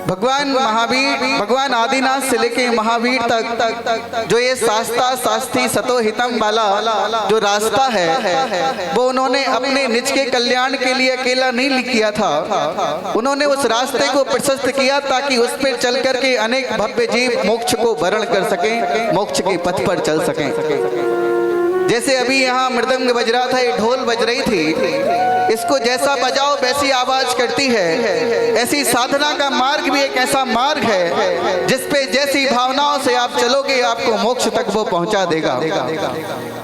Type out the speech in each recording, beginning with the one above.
भगवान महावीर, भगवान आदिनाथ से लेके महावीर तक जो ये शास्ता शास्त्री सतो हितम वाला जो रास्ता है वो उन्होंने अपने निज के कल्याण के लिए अकेला नहीं किया था। उन्होंने उस रास्ते को प्रशस्त किया ताकि उस पर चल करके अनेक भव्य जीव मोक्ष को वर्ण कर सकें, मोक्ष के पथ पर चल सकें। जैसे अभी यहाँ मृदंग बज रहा था, ये ढोल बज रही थी, इसको जैसा बजाओ वैसी आवाज करती है। ऐसी साधना का मार्ग भी एक ऐसा मार्ग है जिस पे जैसी भावनाओं से आप चलोगे आपको मोक्ष तक वो पहुंचा देगा।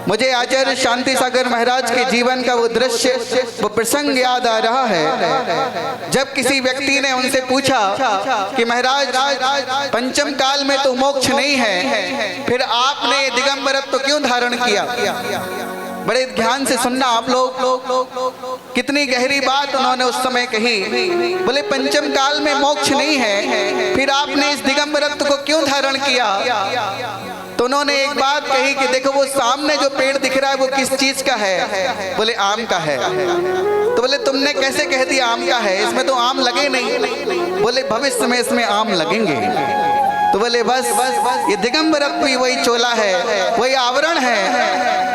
मुझे आचार्य शांति सागर महाराज के जीवन का वो दृश्य, वो प्रसंग याद आ रहा है। जब किसी व्यक्ति ने उनसे पूछा कि महाराज पंचम काल में तो मोक्ष नहीं है, फिर आपने दिगंबरत्व तो क्यों धारण किया? बड़े ध्यान से सुनना आप लोग, कितनी गहरी बात उन्होंने उस समय कही। बोले पंचम काल में मोक्ष नहीं है, फिर आपने इस दिगंबरत्व को क्यों धारण किया? तो उन्होंने एक बात कही कि देखो वो सामने जो पेड़ दिख रहा है वो किस चीज का है? बोले आम का है। तो बोले तुमने कैसे कह दिया आम का है, इसमें तो आम लगे नहीं। बोले भविष्य में इसमें आम लगेंगे। तो बोले बस ये दिगंबरत्व भी वही चोला है, वही आवरण है।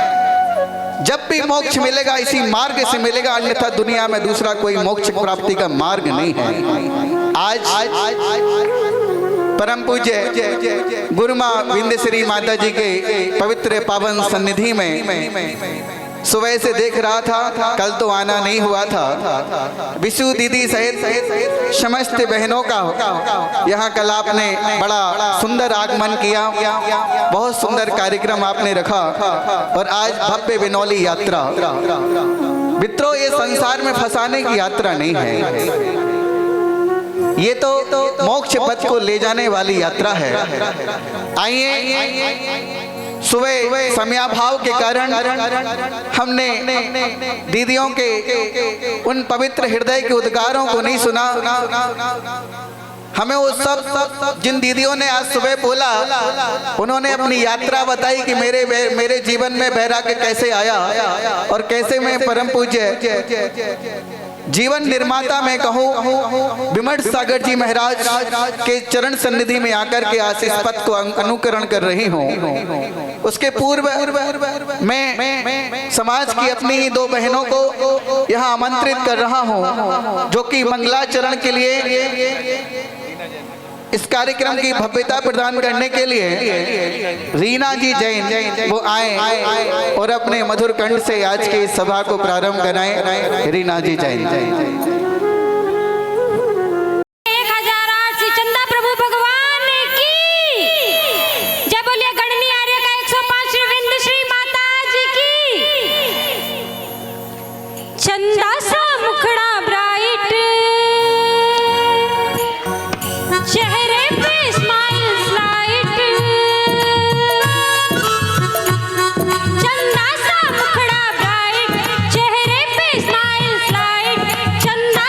जब भी मोक्ष मिलेगा इसी मार्ग से मिलेगा, अन्यथा दुनिया में दूसरा कोई मोक्ष प्राप्ति का मार्ग नहीं है। आज परम पूज्य गुरुमा विंध्यश्री माता जी के पवित्र पावन सन्निधि में सुबह से देख रहा था, कल तो आना नहीं हुआ था। विशु दीदी सहित समस्त बहनों का यहाँ कल आपने बड़ा सुंदर आगमन किया, बहुत सुंदर कार्यक्रम आपने रखा। और आज भव्य बिनौली यात्रा। मित्रों, ये संसार में फंसाने की यात्रा नहीं है, ये तो मोक्ष पथ को ले जाने वाली यात्रा है। आइए, सुबह समयाभाव के कारण हमने दीदियों के उन पवित्र हृदय के उद्गारों को नहीं सुना। हमें वो सब जिन दीदियों ने आज सुबह बोला, उन्होंने अपनी यात्रा बताई कि मेरे जीवन में वैराग्य कैसे आया और कैसे मैं परम पूज्य जीवन निर्माता में कहूँ विमर्श सागर जी महाराज के चरण सन्निधि में आकर के आशीष पथ को अनुकरण कर रही हूँ। उसके पूर्व मैं समाज की अपनी दो बहनों को यहाँ आमंत्रित कर रहा हूँ जो कि मंगलाचरण के लिए इस कार्यक्रम की भव्यता प्रदान करने के लिए रीना जी जैन वो आए और अपने मधुर कंठ से आज की सभा को प्रारंभ कराएं। रीना जी जैन। चंदा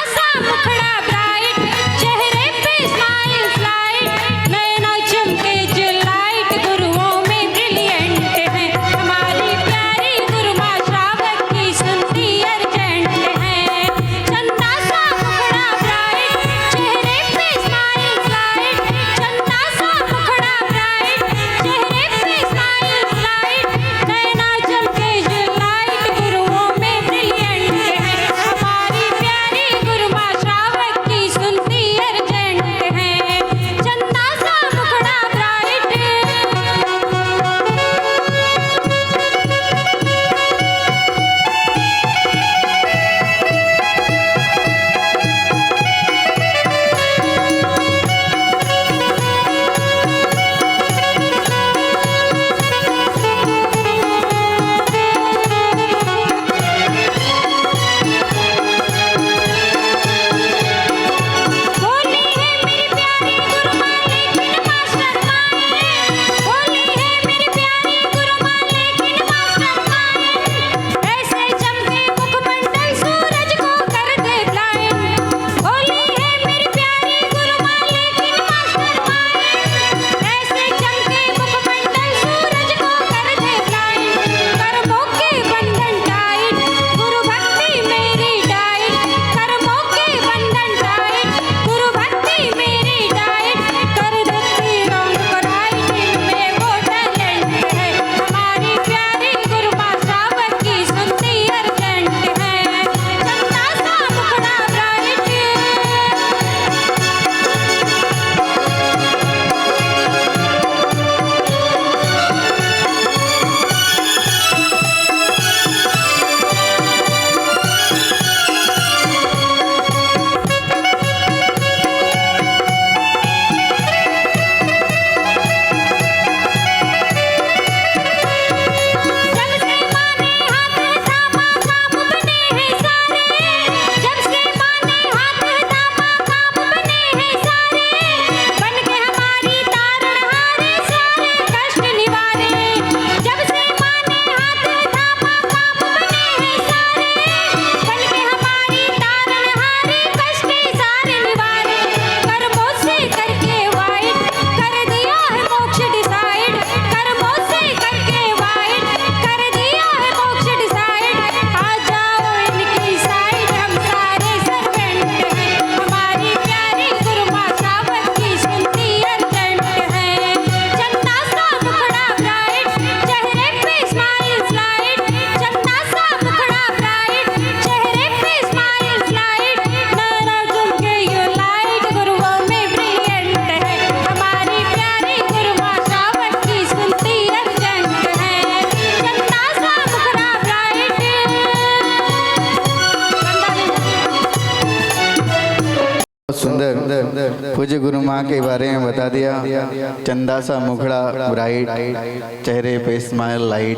सुंदर पूज्य गुरु माँ के बारे में बता दिया। चंदा सा मुखड़ा ब्राइट, चेहरे पे स्माइल लाइट।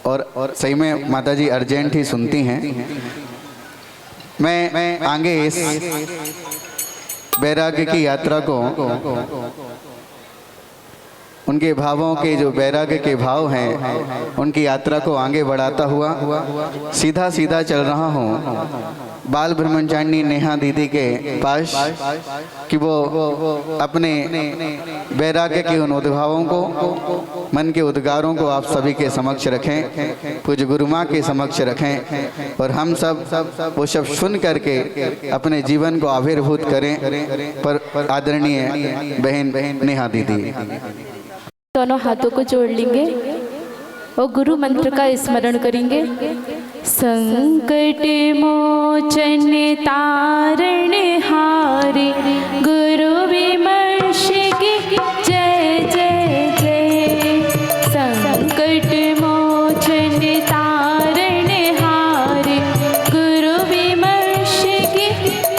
और सही में माता जी अर्जेंट ही सुनती हैं। मैं आगे इस वैराग्य की यात्रा को, उनके भावों के जो वैराग्य के भाव हैं, उनकी यात्रा को आगे बढ़ाता हुआ सीधा सीधा चल रहा हूँ बाल ब्रह्मचारिणी नेहा दीदी के पास कि वो अपने वैराग्य के उन उद्भावों को, मन के उद्गारों को आप सभी के समक्ष रखें, पूज्य गुरु माँ के समक्ष रखें और हम सब वो सब सुन करके अपने जीवन को आविर्भूत करें। पर आदरणीय बहन नेहा दीदी दोनों हाथों को जोड़ लेंगे और गुरु मंत्र का स्मरण करेंगे। संकट मोचन तारण हारे गुरु विमर्श की जय जय जय। संकट मोचन तारण हारे गुरु विमर्श की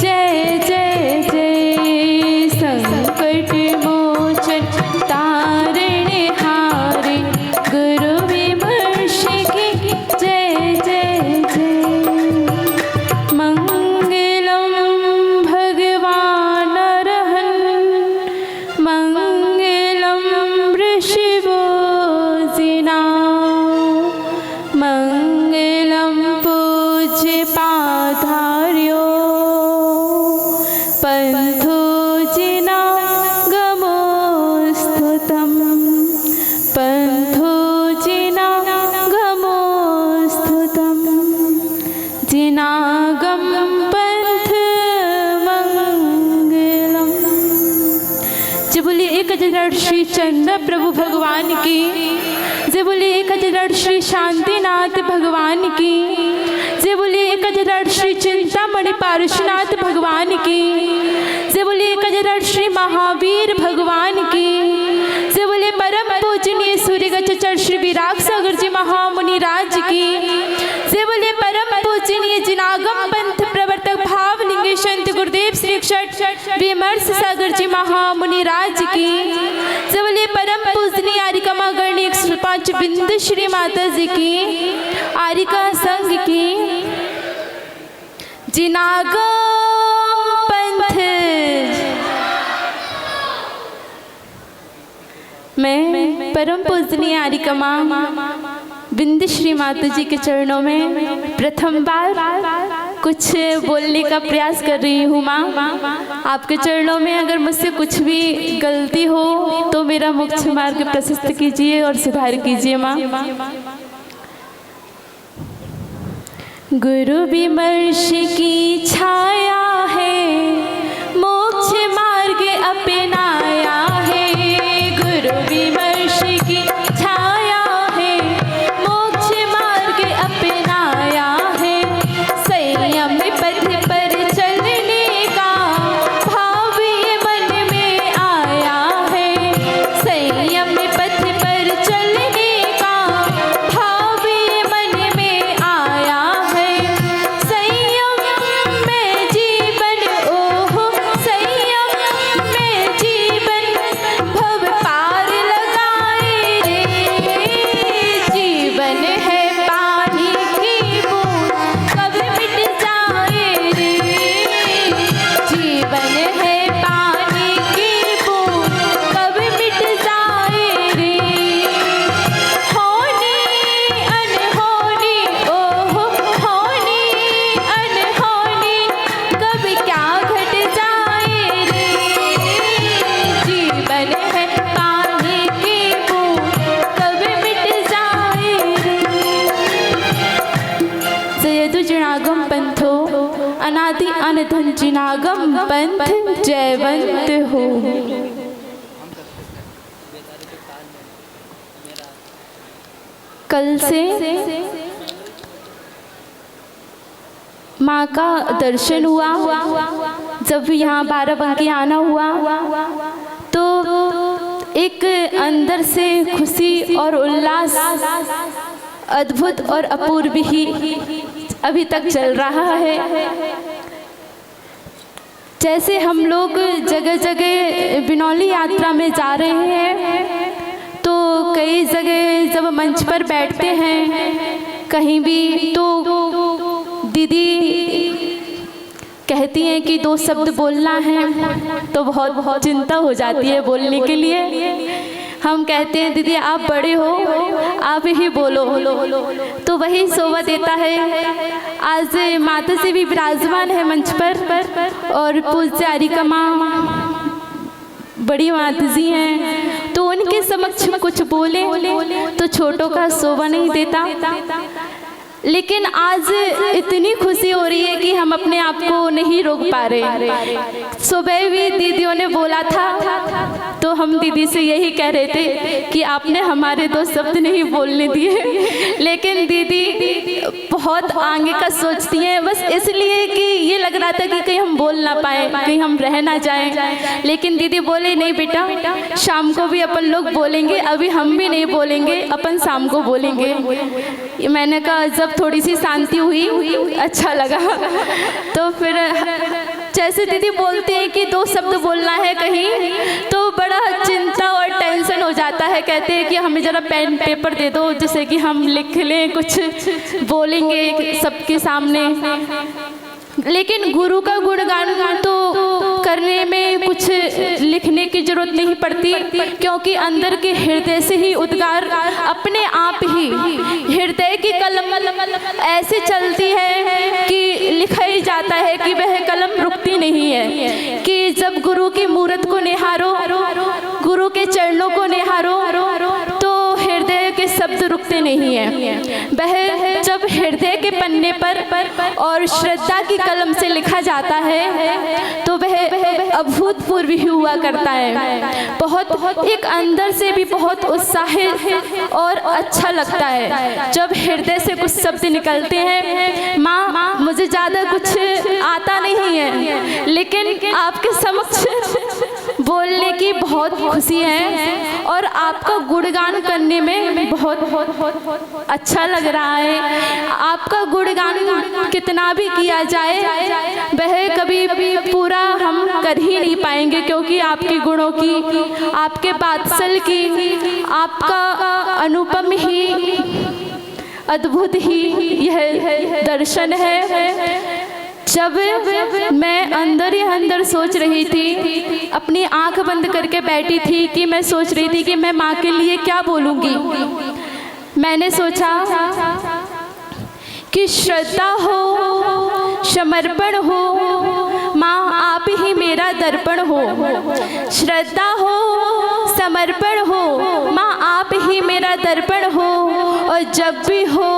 जय जय जय। संकट मोचन तारण हारे गुरु विमर्श की जय जय जय। मंगलम भगवान अरहन् मंगलम ऋषिवो जिना मंगलम पूज्य पाधार्यो पंथो जिना गमोस्तुतं पंथो जिना गमोस्तुतं जिनागम पंथ मंगलम। जय बोलिए एक हजार श्री चंद्र प्रभु भगवान की। जय बोलिए एक हजार श्री शांतिनाथ भगवान की। जय बोलिए एक हजार श्री चिंतामणि पारुषनाथ भगवान की। जय बोलिए एक हजार श्री महावीर भगवान की। जय बोलिए परम पूजनीय सूर्यगचर श्री विराग सागर जी महामुनि राज की। जय बोलिए परम पूजनीय जिनागम पंथ प्रवर्तक भावलिंगे संत गुरुदेव श्री अक्षर विमर्श सागर जी महामुनि राज की। जय बोलिए परम पूजनीय आरिका गणिक 105 बिंदु श्री माता जी की, आरिका संघ की। जिनागम पंथ मैं परम पूजनीय आरिका बिंदु श्री माता जी के चरणों में प्रथम बार कुछ बोलने का प्रयास कर रही हूँ माँ। आपके चरणों में अगर मुझसे कुछ भी गलती हो तो मेरा मोक्ष मार्ग प्रशस्त कीजिए और सुधार कीजिए माँ। गुरु विमर्श की छाया है मोक्ष मार्ग अपनाया है। गुरु विमर्श की छाया है मोक्ष मार्ग अपनाया है। संयम पथ पर चलने का भाव ये मन में आया है। संयम पथ पर चलने का भाव ये मन में आया है। संयम में जीवन ओहो संयम में जीवन भव पार लगाए रे। जीवन है पानी की बूंद कब मिट जाए रे। जीवन है पानी की बूंद कब मिट जाए रे। होनी अनहोनी ओहो होनी अनहोनी कब क्या घट जाए रे। जीवन है पानी की बूंद कब मिट जाए रे। जयतु जिनागम पंथो अनादि अनधन जिनागम पंथ जयवंत हो। कल से माँ का दर्शन हुआ। जब यहाँ बाराबंकी आना हुआ तो एक अंदर से खुशी और उल्लास अद्भुत और अपूर्व ही अभी तक चल रहा है। जैसे हम लोग जगह जगह बिनौली यात्रा में जा रहे हैं तो कई जगह जब मंच पर बैठते हैं कहीं भी तो दीदी कहती हैं कि 2 शब्द बोलना है तो बहुत चिंता हो जाती है बोलने के लिए। हम कहते हैं दीदी आप बड़े हो, आप ही बोलो, तो वही शोभा देता है। आज माता जी भी विराजमान है मंच पर और पूज्य आरिका माँ बड़ी माता जी हैं, तो उनके समक्ष कुछ बोले तो छोटों का शोभा नहीं देता। लेकिन आज इतनी खुशी हो रही है कि हम अपने आप को नहीं रोक पा रहे। सुबह भी दीदियों ने बोला था तो हम दीदी से यही कह रहे थे कि आपने हमारे 2 शब्द नहीं बोलने दिए, लेकिन दीदी बहुत आगे का सोचती हैं, बस इसलिए कि ये लग रहा था कि कहीं हम बोल ना पाए, कहीं हम रह ना जाएं। लेकिन दीदी बोले नहीं बेटा, शाम को भी अपन लोग बोलेंगे, अभी हम भी नहीं बोलेंगे, अपन शाम को बोलेंगे। मैंने कहा जब थोड़ी सी शांति हुई अच्छा लगा। तो फिर जैसे दीदी बोलते हैं कि 2 शब्द बोलना है कहीं तो बड़ा चिंता और टेंशन हो जाता है। कहते हैं कि हमें ज़रा पेन पेपर दे दो जिससे कि हम लिख लें, कुछ बोलेंगे सबके सामने। लेकिन गुरु का गुणगान तो करने में कुछ लिखने की जरूरत नहीं पड़ती, क्योंकि अंदर के हृदय से ही उद्गार अपने आप ही हृदय की कलम ऐसे चलती है कि लिखा ही जाता है कि वह कलम रुकती नहीं है। कि जब गुरु की मूरत को निहारो, गुरु के चरणों को निहारो तो हृदय के शब्द रुकते नहीं है। वह जब हृदय के पन्ने पर और श्रद्धा की कलम से लिखा जाता है तो वह अभूतपूर्व ही हुआ करता है। बहुत एक अंदर से भी बहुत उत्साहित और अच्छा लगता है जब हृदय से कुछ शब्द निकलते हैं। माँ मुझे ज़्यादा कुछ आता नहीं है, लेकिन आपके समक्ष बोलने की बहुत खुशी है और आपका गुणगान करने में बहुत अच्छा लग रहा है। आपका गुणगान कितना भी किया जाए वह कभी भी पूरा हम कर ही नहीं पाएंगे, क्योंकि आपके गुणों की, आपके बात्सल की, आपका अनुपम ही, अद्भुत ही यह दर्शन है। जब मैं अंदर ही अंदर सोच रही थी, अपनी आंख बंद करके बैठी थी कि मैं सोच रही थी कि मैं माँ के लिए क्या बोलूँगी। मैंने सोचा कि श्रद्धा हो, समर्पण हो, माँ आप ही मेरा दर्पण हो। श्रद्धा हो, समर्पण हो, माँ आप ही मेरा दर्पण हो। और जब भी हो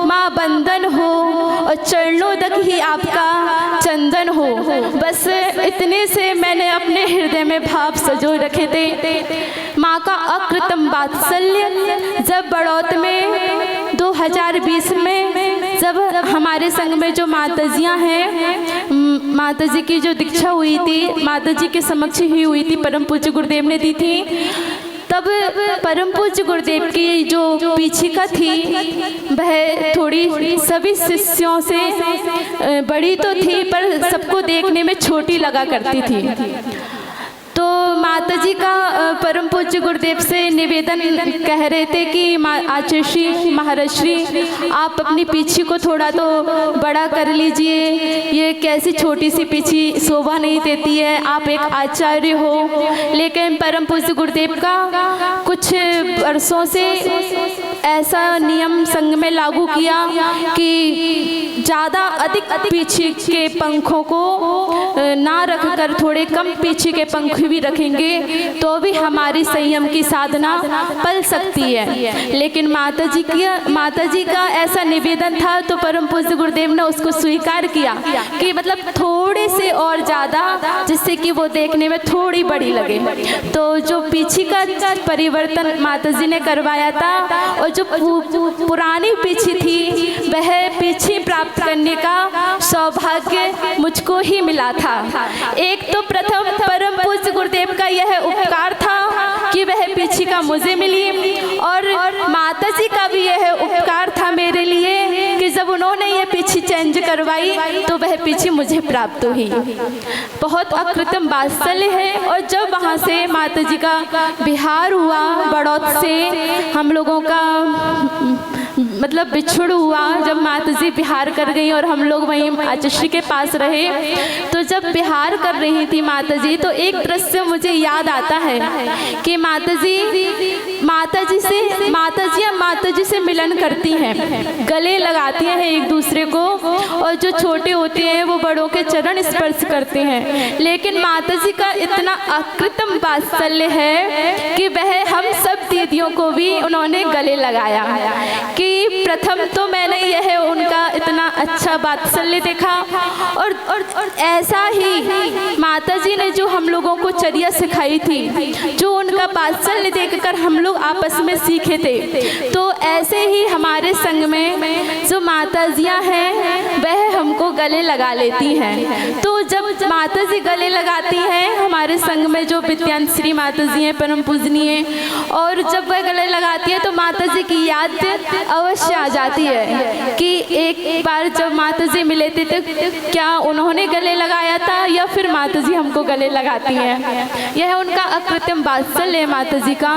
माँ बंदन हो और चरणों तक ही आपका चंदन हो। बस इतने से मैंने अपने हृदय में भाव सजो रखे थे। माँ का अकृत्रिम वात्सल्य जब बड़ौत में 2020 में जब हमारे संग में जो माताजियाँ हैं, माता जी की जो दीक्षा हुई थी, माता जी के समक्ष ही हुई थी, परम पूज्य गुरुदेव ने दी थी। तब परम पूज्य गुरुदेव की जो पीछिका थी वह थोड़ी सभी शिष्यों से बड़ी तो थी पर सबको देखने में छोटी लगा करती थी। तो माता जी का परम पूज्य गुरुदेव से निवेदन कह रहे थे कि आचार्य श्री महाराज श्री आप अपनी पीछी को थोड़ा तो बड़ा कर लीजिए, ये कैसी छोटी सी पीछी शोभा नहीं देती है, आप एक आचार्य हो। लेकिन परम पूज्य गुरुदेव का कुछ वर्षों से ऐसा नियम संघ में लागू किया कि ज़्यादा अधिक पीछे के पंखों को ना रखकर थोड़े कम पीछे के पंख भी रखेंगे तो भी हमारी संयम की साधना पल सकती है। लेकिन माता जी का ऐसा निवेदन था तो परम पूज्य गुरुदेव ने उसको स्वीकार किया कि मतलब थोड़े से और ज़्यादा, जिससे कि वो देखने में थोड़ी बड़ी लगे। तो जो पीछे का परिवर्तन माता जी ने करवाया था और जो पुरानी पीछी थी वह पीछी प्राप्त करने का सौभाग्य मुझको ही मिला था। एक तो प्रथम परम पूज्य गुरुदेव का यह उपकार था कि वह पीछी का मुझे मिली, और माता जी का भी यह उपकार था मेरे लिए कि जब उन्होंने ये पीछी चेंज करवाई तो वह पीछी मुझे प्राप्त हुई। बहुत अकृत्रिम वात्सल्य है। और जब वहाँ से माता जी का बिहार हुआ, बड़ौत से हम लोगों का मतलब बिछुड़ हुआ, जब माता जी बिहार कर गई और हम लोग वहीं आचश्री के पास रहे, तो जब बिहार कर रही थी माता जी, तो एक दृश्य मुझे याद आता है कि माता जी से मिलन करती हैं, गले लगाती हैं एक दूसरे को, और जो छोटे होते हैं वो बड़ों के चरण स्पर्श करते हैं। लेकिन माता जी का इतना अकृत्रिम वात्सल्य है कि वह हम सब दीदियों को भी उन्होंने गले लगाया। कि प्रथम तो मैंने यह उनका इतना अच्छा वात्सल्य देखा, और ऐसा ही माता जी ने जो हम लोगों को चर्या सिखाई थी, जो उनका वात्सल्य देखकर हम लोग आपस में सीखे थे, तो ऐसे ही हमारे संग में जो माताजियाँ हैं वह हमको गले लगा लेती हैं। तो जब माता जी गले लगाती हैं हमारे संग में, जो विद्यांश्री माता जी हैं परम पूजनीय, और जब वह गले लगाती है तो माता जी की याद अवश्य आ जाती है कि एक बार जब माता जी मिले थे तो क्या उन्होंने गले लगाया था या फिर माता जी हमको गले लगाती हैं। यह उनका अकृत्रिम वात्सल्य है माता जी का।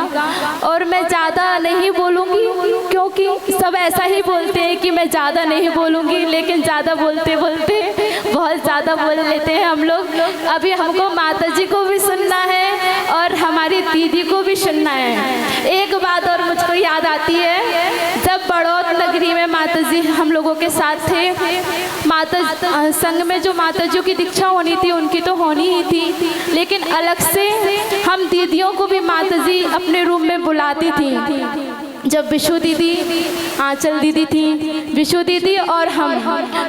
और मैं ज़्यादा नहीं बोलूँगी क्योंकि सब ऐसा ही बोलते हैं कि मैं ज़्यादा नहीं बोलूँगी, लेकिन ज़्यादा बोलते बोलते बहुत ज़्यादा बोल लेते हैं हम लोग। अभी हमको माता जी को भी सुनना है और हमारी दीदी को भी सुनना है। एक बात और मुझको याद आती है, जब बड़ौत नगरी में माता जी हम लोगों के साथ थे, माता संग में जो माता जी की दीक्षा होनी थी उनकी तो होनी ही थी, लेकिन अलग से हम दीदियों को भी माता जी अपने रूम में बुलाती थी। जब विशु दीदी, आंचल दीदी थी, विशु दीदी और हम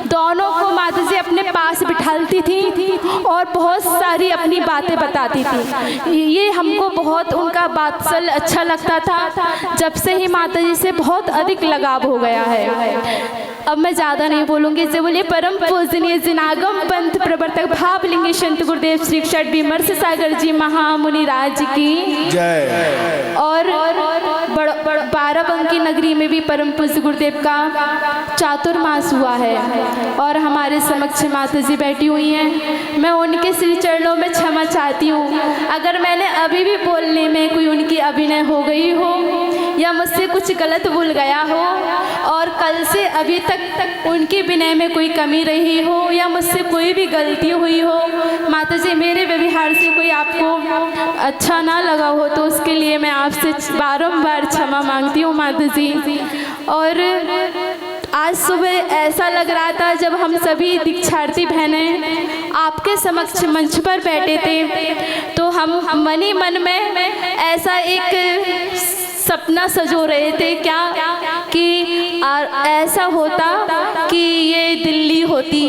दोनों को माता जी अपने पास बिठालती थी और बहुत सारी अपनी बातें बताती थी। ये हमको बहुत उनका वात्सल्य अच्छा लगता था। जब से ही माता जी से बहुत अधिक लगाव हो गया है। अब मैं ज़्यादा नहीं बोलूँगी। से बोलिए परम पूजनीय जिनागम पंथ प्रवर्तक भावलिंगी संत गुरुदेव श्री षड विमर्श सागर जी महामुनि राज की जय। और बाराबंकी नगरी में भी परम पूज्य गुरुदेव का चातुर्मास हुआ है और हमारे समक्ष माता जी बैठी हुई हैं। मैं उनके श्री चरणों में क्षमा चाहती हूँ अगर मैंने अभी भी बोलने में कोई उनकी अभिनय हो गई हो या मुझसे कुछ गलत भूल गया हो और कल से अभी तक उनके विनय में कोई कमी रही हो या मुझसे कोई भी गलती हुई हो। माता जी मेरे व्यवहार से कोई आपको अच्छा ना लगा हो तो उसके लिए मैं आपसे बारंबार क्षमा मांगती हूँ माता जी। और आज सुबह ऐसा लग रहा था जब हम सभी दीक्षार्थी बहनें आपके समक्ष मंच पर बैठे थे तो हम मन ही मन में ऐसा एक सपना सजो रहे थे क्या कि ऐसा होता कि ये दिल्ली होती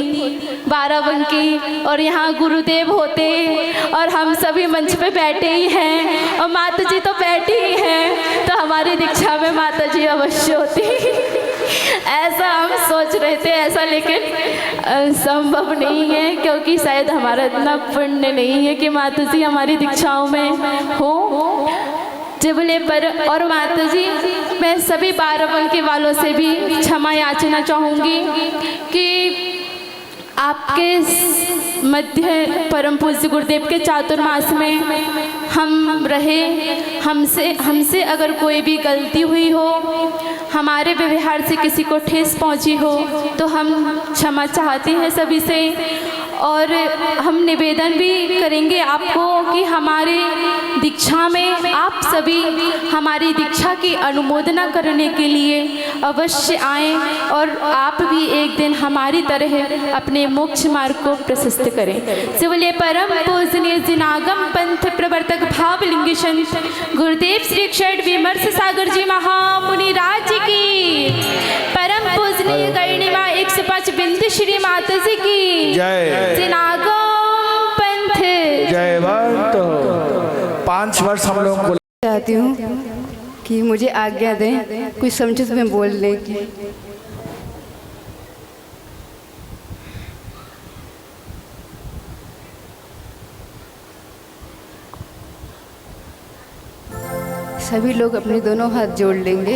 बाराबंकी और यहाँ गुरुदेव होते और हम सभी मंच पे बैठे ही हैं और माता जी तो बैठी ही हैं तो हमारी दीक्षा में माता जी अवश्य होती। ऐसा हम सोच रहे थे, ऐसा लेकिन संभव नहीं है क्योंकि शायद हमारा इतना पुण्य नहीं है कि माता जी हमारी दीक्षाओं में हो। बोले पर और माता जी मैं सभी बाराबंकी वालों से भी क्षमा याचना चाहूँगी कि आपके मध्य परम पूज्य गुरुदेव के चातुर्मास में हम रहे, हमसे अगर कोई भी गलती हुई हो, हमारे व्यवहार से किसी को ठेस पहुंची हो तो हम क्षमा चाहते हैं सभी से। और हम निवेदन भी करेंगे आपको कि हमारे दीक्षा में आप सभी हमारी दीक्षा की अनुमोदना करने के लिए अवश्य आएं और आप भी एक दिन हमारी तरह अपने मोक्ष मार्ग को प्रशस्त करें। से बोले परम पूजनीय जिनागम पंथ प्रवर्तक भावलिंगी संत गुरुदेव श्री षड विमर्श सागर जी महामुनि राज की, परम पूजनीय गणिमा 105 बिंदु श्री माता जी की जय। जिनागम पंथ जय। 5 वर्ष हम लोग को चाहती हूँ कि मुझे आज्ञा दें कुछ समझ में बोलने की। सभी लोग अपने दोनों हाथ जोड़ लेंगे।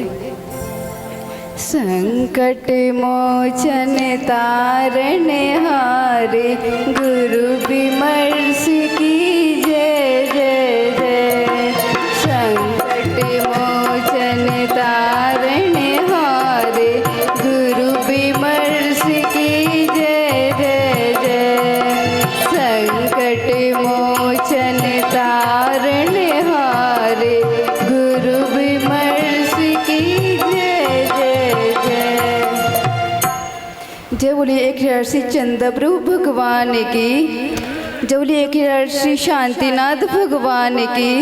संकट मोचन तारण हारे गुरु विमर्श की जय जय जय। संकट मोचन तारण हारे गुरु विमर्श की जय जय जय। संकट मोचन तारण हारे गुरु विमर्श की जय जय जय। जय बोलिए एक हजार श्री चंद्र प्रभु भगवान की। जय बोलिए एक हजार श्री शांतिनाथ भगवान की।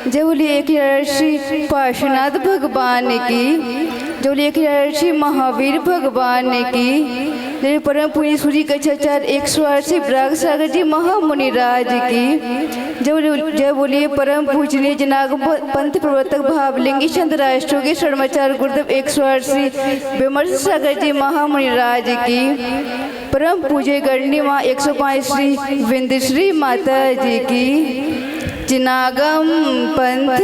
जय बोलिए एक हजार श्री पार्श्वनाथ भगवान की। जय बोलिए एक हजार श्री महावीर भगवान की। जय परम पूज्य सूर्य कक्षाचार्य 108 श्री ब्राग सागर जी महामुनि राज की। जय बोलिए परम पूजनीय जनाब पंथ प्रवर्तक भावलिंगी चंद्र राष्ट्रों के शर्माचार्य गुरुदेव 108 श्री विमर्श सागर जी महामुनि राज की। परम पूज्य गणनी माँ 105 श्री विंध्यश्री माता जी की। जिनागम पंथ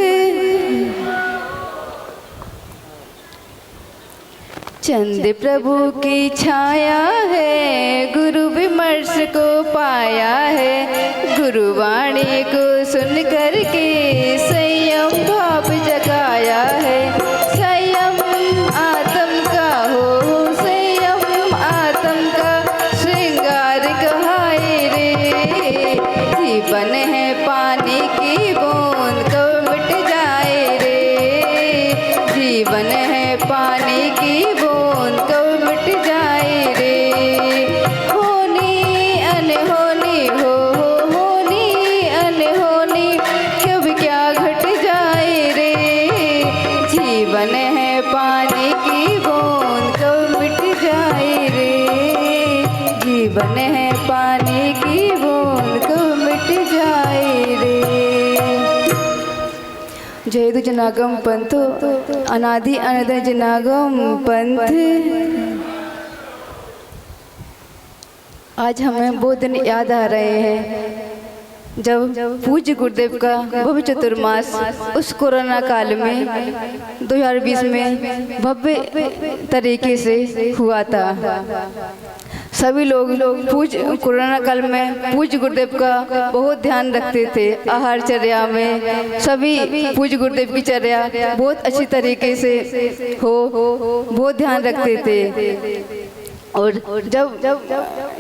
चंद प्रभु की छाया है, गुरु विमर्श को पाया है। गुरुवाणी को सुन कर के संयम भाव जगाया है। संयम आत्म का हो, संयम आत्म का श्रृंगार कहाए रे। जीवन है पानी की बूंद कब मिट जाए रे। जीवन है पानी की बूंद कब मिट जाए रे। होनी अनहोनी हो, होनी अनहोनी कब क्या घट जाए रे। जीवन है पानी की बूंद कब मिट जाए रे। जीवन है पानी की बूंद कब मिट जाए रे। जय दु जनागम पंथ अनादि अनंत जनागम पंथ। आज हमें वो दिन याद आ रहे हैं जब पूज्य गुरुदेव का भव्य चतुर्मास उस कोरोना काल में 2020 में भव्य तरीके से हुआ था। सभी लोग कोरोना काल में पूज्य गुरुदेव का बहुत ध्यान रखते थे। आहार चर्या में सभी पूज्य गुरुदेव की चर्या बहुत अच्छी तरीके से बहुत ध्यान रखते थे। और जब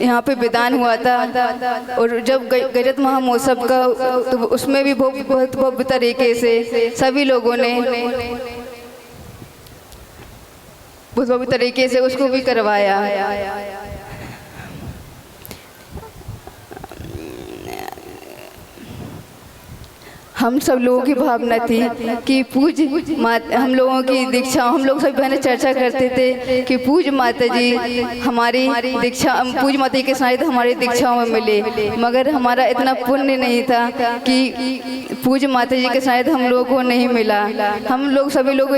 यहाँ पे विदान हुआ था और जब गजत महोत्सव का तो उसमें भी बहुत भव्य तरीके से सभी लोगों ने बहुत भव्य तरीके से उसको भी करवाया। हम सब लोगों की भावना थी कि पूज्य हम लोगों की दीक्षा, हम लोग सब बहनें चर्चा करते थे कि पूज्य माता जी हमारी दीक्षा, पूज्य माता जी के साथ हमारी दीक्षाओं में मिले। मगर हमारा इतना पुण्य नहीं था कि पूज्य माता जी के साथ हम लोगों को नहीं मिला। हम लोग सभी लोग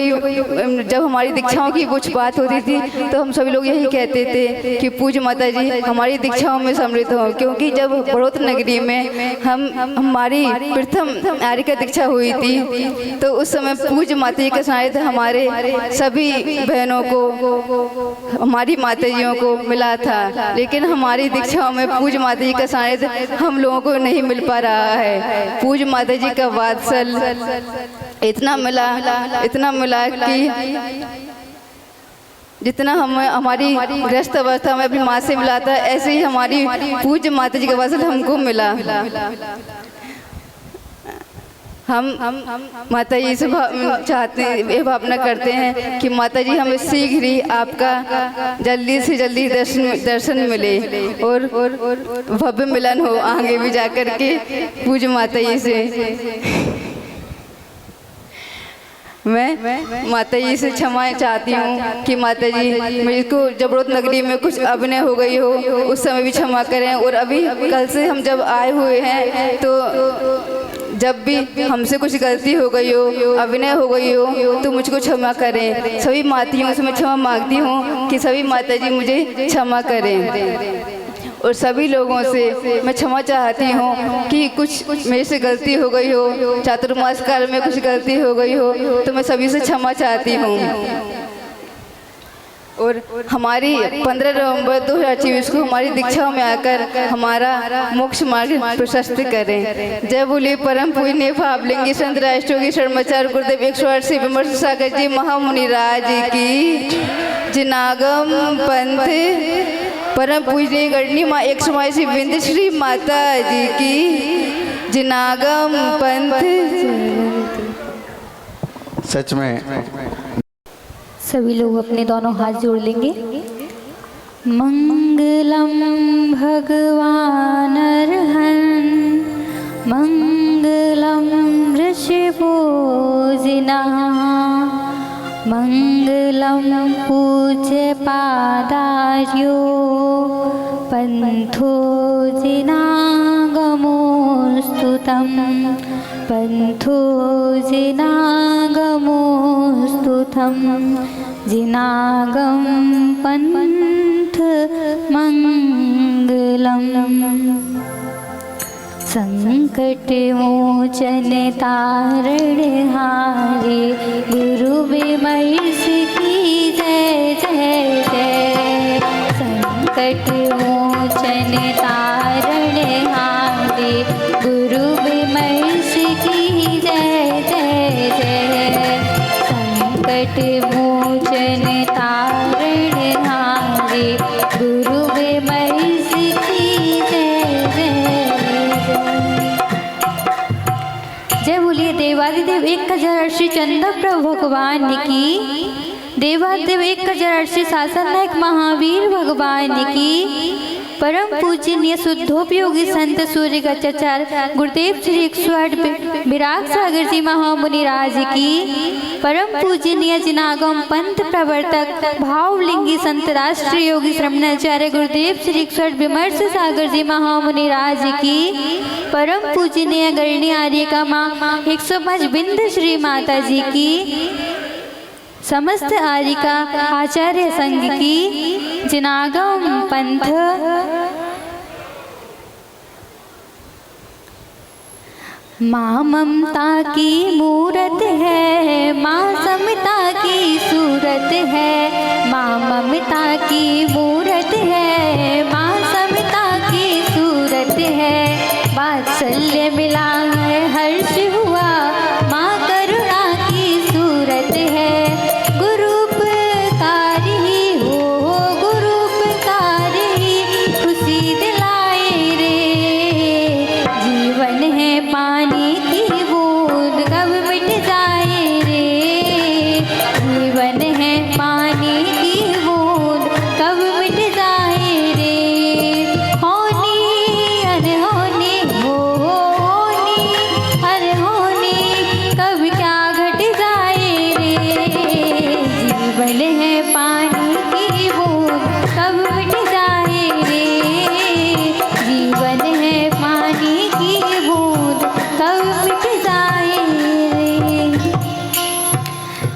जब हमारी दीक्षाओं की कुछ बात होती थी तो हम सभी लोग यही कहते थे कि पूज्य माता जी हमारी दीक्षाओं में सम्मिलित हो। क्योंकि जब बड़ौत नगरी में हमारी प्रथम आर्य का दीक्षा हुई थी तो उस समय पूज्य माता जी के साथ हमारे सभी बहनों को, हमारी माताजियों को मिला था। लेकिन हमारी दीक्षाओं में पूज्य माता जी का साथ हम लोगों को नहीं मिल पा रहा है। पूज्य माता जी का वात्सल इतना मिला कि जितना हमारी ग्रस्त अवस्था में अपनी माँ से मिला था, ऐसे ही हमारी पूज्य माता जी का वात्सल हमको मिला। हम माता जी से चाहते हैं, ये भावना करते हैं कि माता जी हमें शीघ्र ही आपका जल्दी से जल्दी दर्शन मिले और भव्य मिलन हो आगे भी जाकर के पूज्य माता जी से। मैं माता जी से क्षमा चाहती हूँ कि माता जी मुझको जबरोत नगरी में कुछ अभिनय हो गई हो, उस समय भी क्षमा करें। और अभी कल से हम जब आए हुए हैं तो जब भी हमसे कुछ गलती हो गई हो, अभिनय हो गई हो, तो मुझको क्षमा करें। सभी माताओं से मैं क्षमा मांगती हूँ कि सभी माता जी मुझे क्षमा करें। और सभी लोगों से मैं क्षमा चाहती हूँ कि कुछ मेरे से गलती हो गई हो, चातुर्मास काल में कुछ गलती हो गई हो, तो मैं सभी से क्षमा चाहती हूँ। और हमारी 15 नवंबर 2024 को हमारी दीक्षा में आकर हमारा मोक्ष मार्ग प्रशस्त करें। जय बोलिए परम पूजनीय भावलिंगी संत राष्ट्रों की शर्माचार्य गुरुदेव 108 विमर्श सागर जी महामुनि राज की, जिनागम पंथ परम पूजनीय गणनी माँ 182 बिंद श्री माता जी की, जिनागम पंथ। सच में सभी लोग अपने दोनों हाथ जोड़ लेंगे। मंगलम भगवान अर्हन्, मंगलम ऋषिभोजिनः, मंगलम पूज्य पादार्यो पंथो जिनागमोस्तुतं, पंथो जिनागमोस्तुतं, जिनागम पंथ मंगलम। संकट मोचन तारणहारे गुरु विमर्श की जय जय जय। संकट मोचन तारणहारे गुरु विमर्श की जय जय जय। संकट मोचन तारणहारे गुरु विमर्श की जय जय। जय बोलिए देवादिदेव 1000 श्री चंद्र प्रभु भगवान की, देवादिदेव 1000 श्री शासन नायक महावीर भगवान की, परम पूजनीय शुद्धोपयोगी संत सूर्य गचाचार्य गुरुदेव श्री 108 विराग सागर जी महामुनि राज की, परम पूजनीय जिनागम पंथ प्रवर्तक भावलिंगी संत राष्ट्रीय योगी श्रमणाचार्य गुरुदेव श्री 108 विमर्श सागर जी महामुनि राज की, परम पूजनीय गरणी आर्य का माँ 105 बिंद श्री माता जी की, समस्त आर्यिका आचार्य संघ की, जिनागम पंथ। माँ ममता की मूरत है, माँ समता की सूरत है, माँ ममता की मूरत है, माँ समता की सूरत है। वात्सल्य मिला है हर्ष हुआ, माँ करुणा की सूरत है।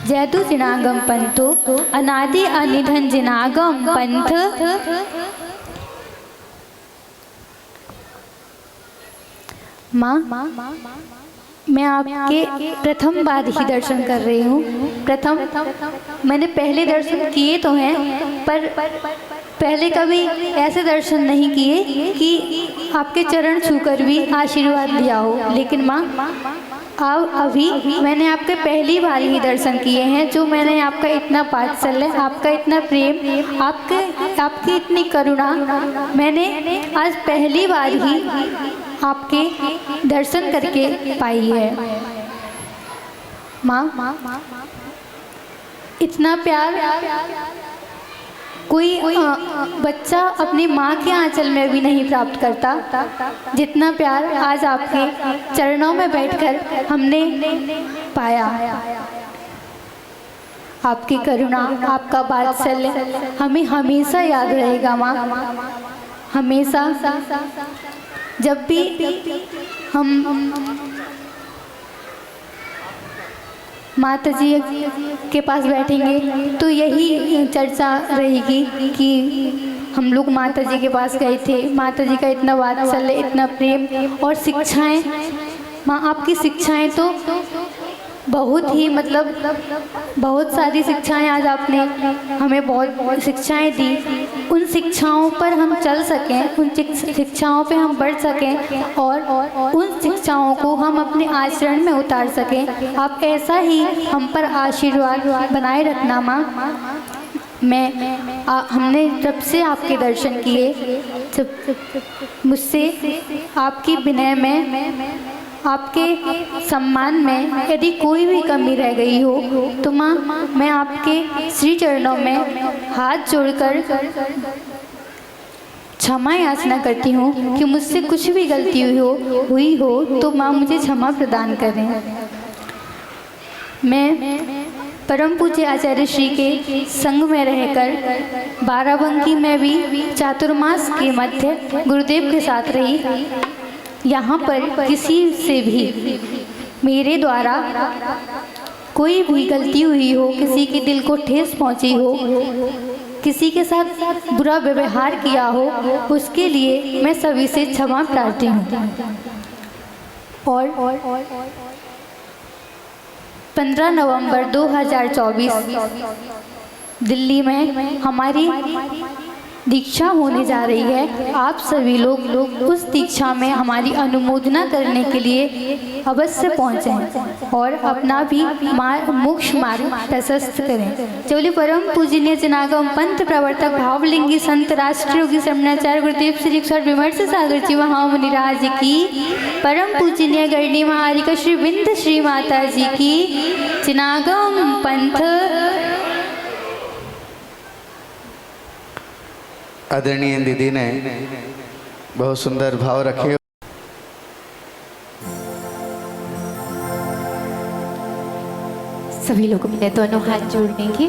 जयतु जिनागम पंथो अनादि अनिधन जिनागम पंथ। माँ मैं आपके प्रथम बार ही दर्शन कर रही हूँ। प्रथम मैंने पहले दर्शन किए तो हैं, पर पहले कभी ऐसे दर्शन नहीं किए कि आपके चरण छूकर भी आशीर्वाद लिया हो। लेकिन माँ अभी मैंने आपके पहली बार ही दर्शन किए हैं। जो मैंने आपका इतना वात्सल्य, आपका इतना प्रेम, आपकी इतनी करुणा मैंने आज पहली बार ही आपके दर्शन करके पाई है। माँ इतना प्यार कोई बच्चा अपनी माँ के आंचल में भी नहीं प्राप्त करता, जितना प्यार आज आपके चरणों में बैठकर हमने पाया। आपकी करुणा, आपका वात्सल्य हमें हमेशा याद रहेगा माँ। हमेशा जब भी हम माता जी के पास बैठेंगे तो यही चर्चा रहेगी कि हम लोग माता जी के पास गए थे। माता जी का इतना वात्सल्य, इतना प्रेम और शिक्षाएं। माँ आपकी शिक्षाएं तो बहुत ही मतलब बहुत सारी शिक्षाएं आज आपने हमें बहुत शिक्षाएं दी। उन शिक्षाओं पर हम चल सकें, उन शिक्षाओं पे हम बढ़ सकें और उन शिक्षाओं को हम अपने आचरण में उतार सकें। आप ऐसा ही हम पर आशीर्वाद बनाए रखना माँ। हमने जब से आपके दर्शन किए, जब मुझसे आपकी विनय में, आपके सम्मान में यदि कोई भी कमी रह गई हो तो माँ मैं आपके श्री चरणों में हाथ जोड़कर क्षमा याचना करती हूँ कि मुझसे कुछ भी गलती हुई हो तो माँ मुझे क्षमा प्रदान करें। मैं परम पूज्य आचार्य श्री के संग में रहकर बाराबंकी में भी चातुर्मास के मध्य गुरुदेव के साथ रही। यहाँ पर किसी से भी मेरे द्वारा कोई भी गलती हुई हो, किसी के दिल को ठेस पहुँची हो, किसी के साथ बुरा व्यवहार किया हो, उसके लिए मैं सभी से क्षमा प्रार्थी हूँ। और 15 नवंबर 2024 दिल्ली में हमारी दीक्षा होने जा रही है। आप सभी लोग उस दीक्षा में हमारी अनुमोदना करने के लिए अवश्य पहुँचें और अपना भी मोक्ष मार्ग प्रशस्त करें। चौली परम पूजनीय जनागम पंथ प्रवर्तक भावलिंगी संत राष्ट्रीय योगी श्रमणाचार्य गुरुदेव श्री विमर्श सागर जी महामुनिराज की, परम पूजनीय गढ़नी महारिका श्री बिंद श्री माता जी की, जनागम पंथ आदरणीय दीदी ने बहुत सुंदर भाव रखे। सभी लोगों मिले दोनों हाथ जोड़ने की।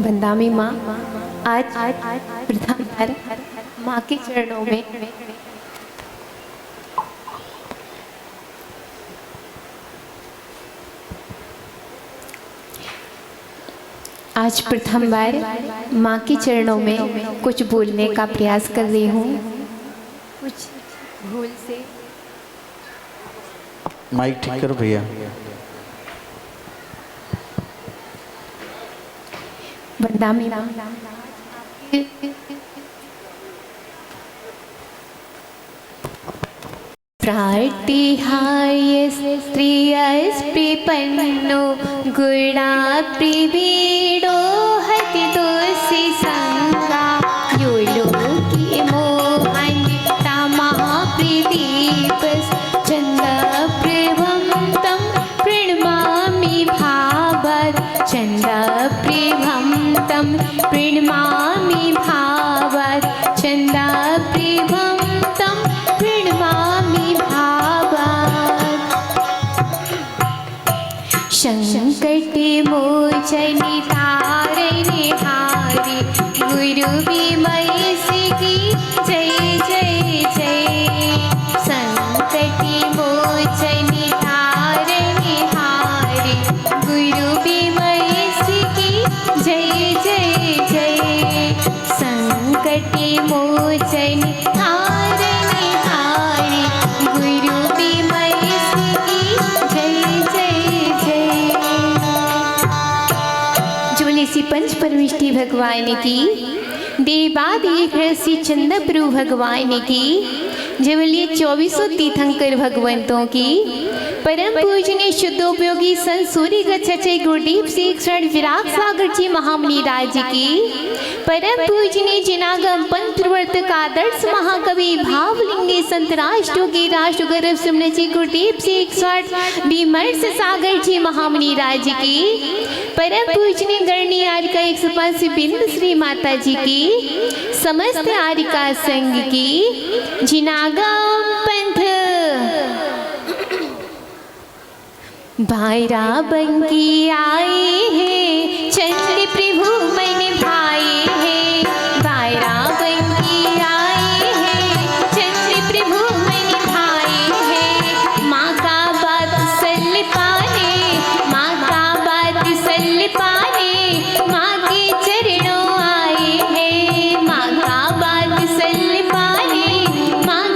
बंदामी माँ आज प्रथम बार माँ के चरणों में आज प्रथम बार माँ के चरणों में कुछ बोलने का प्रयास कर रही हूँ। कुछ भूल से माइक ठीक करो भैया। बंदामी प्राटिहाय स्त्रियस्पृपन्नो गुणाप्रिवीडो हति दोषि संगा यो लोके मोहन्ता महाप्रदीपस् चन्द्रप्रभं तं प्रणमामि भावात् चन्द्रप्रभं तं प्रणमामि भावात् चन्द्रप्रभं तं प्रणमामि संकटे मोचनि तारणे हारे गुरु विमयस की जय जय जय। संकटे मोचनि तारणे हारे गुरु विमयस की जय जय जय। संकटे मोचनि तारणे हारे गुरु विमयस की जय जय जय। जोलेसी पंच परमिष्टि भगवान की, देवादेव श्री चंद्र प्रभु भगवान की, जबलिए 2400 तीर्थंकर भगवंतों की, परम पूजनीय शुद्धोपयोगी संत सूर्य गच्छचे गुरुदेव श्री क्षण विराग सागर जी महामुनि राज की, परम पूजनीय जिनागम पंथ प्रवर्तक आदर्श महाकवि भावलिंगी संत राष्ट्रों राष्ट्रगौरव सुमन जी गुरुदेव श्री क्षण विमर्श सागर जी महामुनि राज की, परम पूजनीय गणनीय आरिका 105 बिंद श्री माता जी की, समस्त आरिका संघ की, जिनागम पंथ बाराबंकी आए हैं चंद्र प्रभु मन भाए हैं। बाराबंकी आए हैं चंद्र प्रभु मन भाए हैं। माँ का बात सल पाने, माँ का बात सल पाने, माँ के चरणों आए हैं। माँ का बात सल पाने, माँ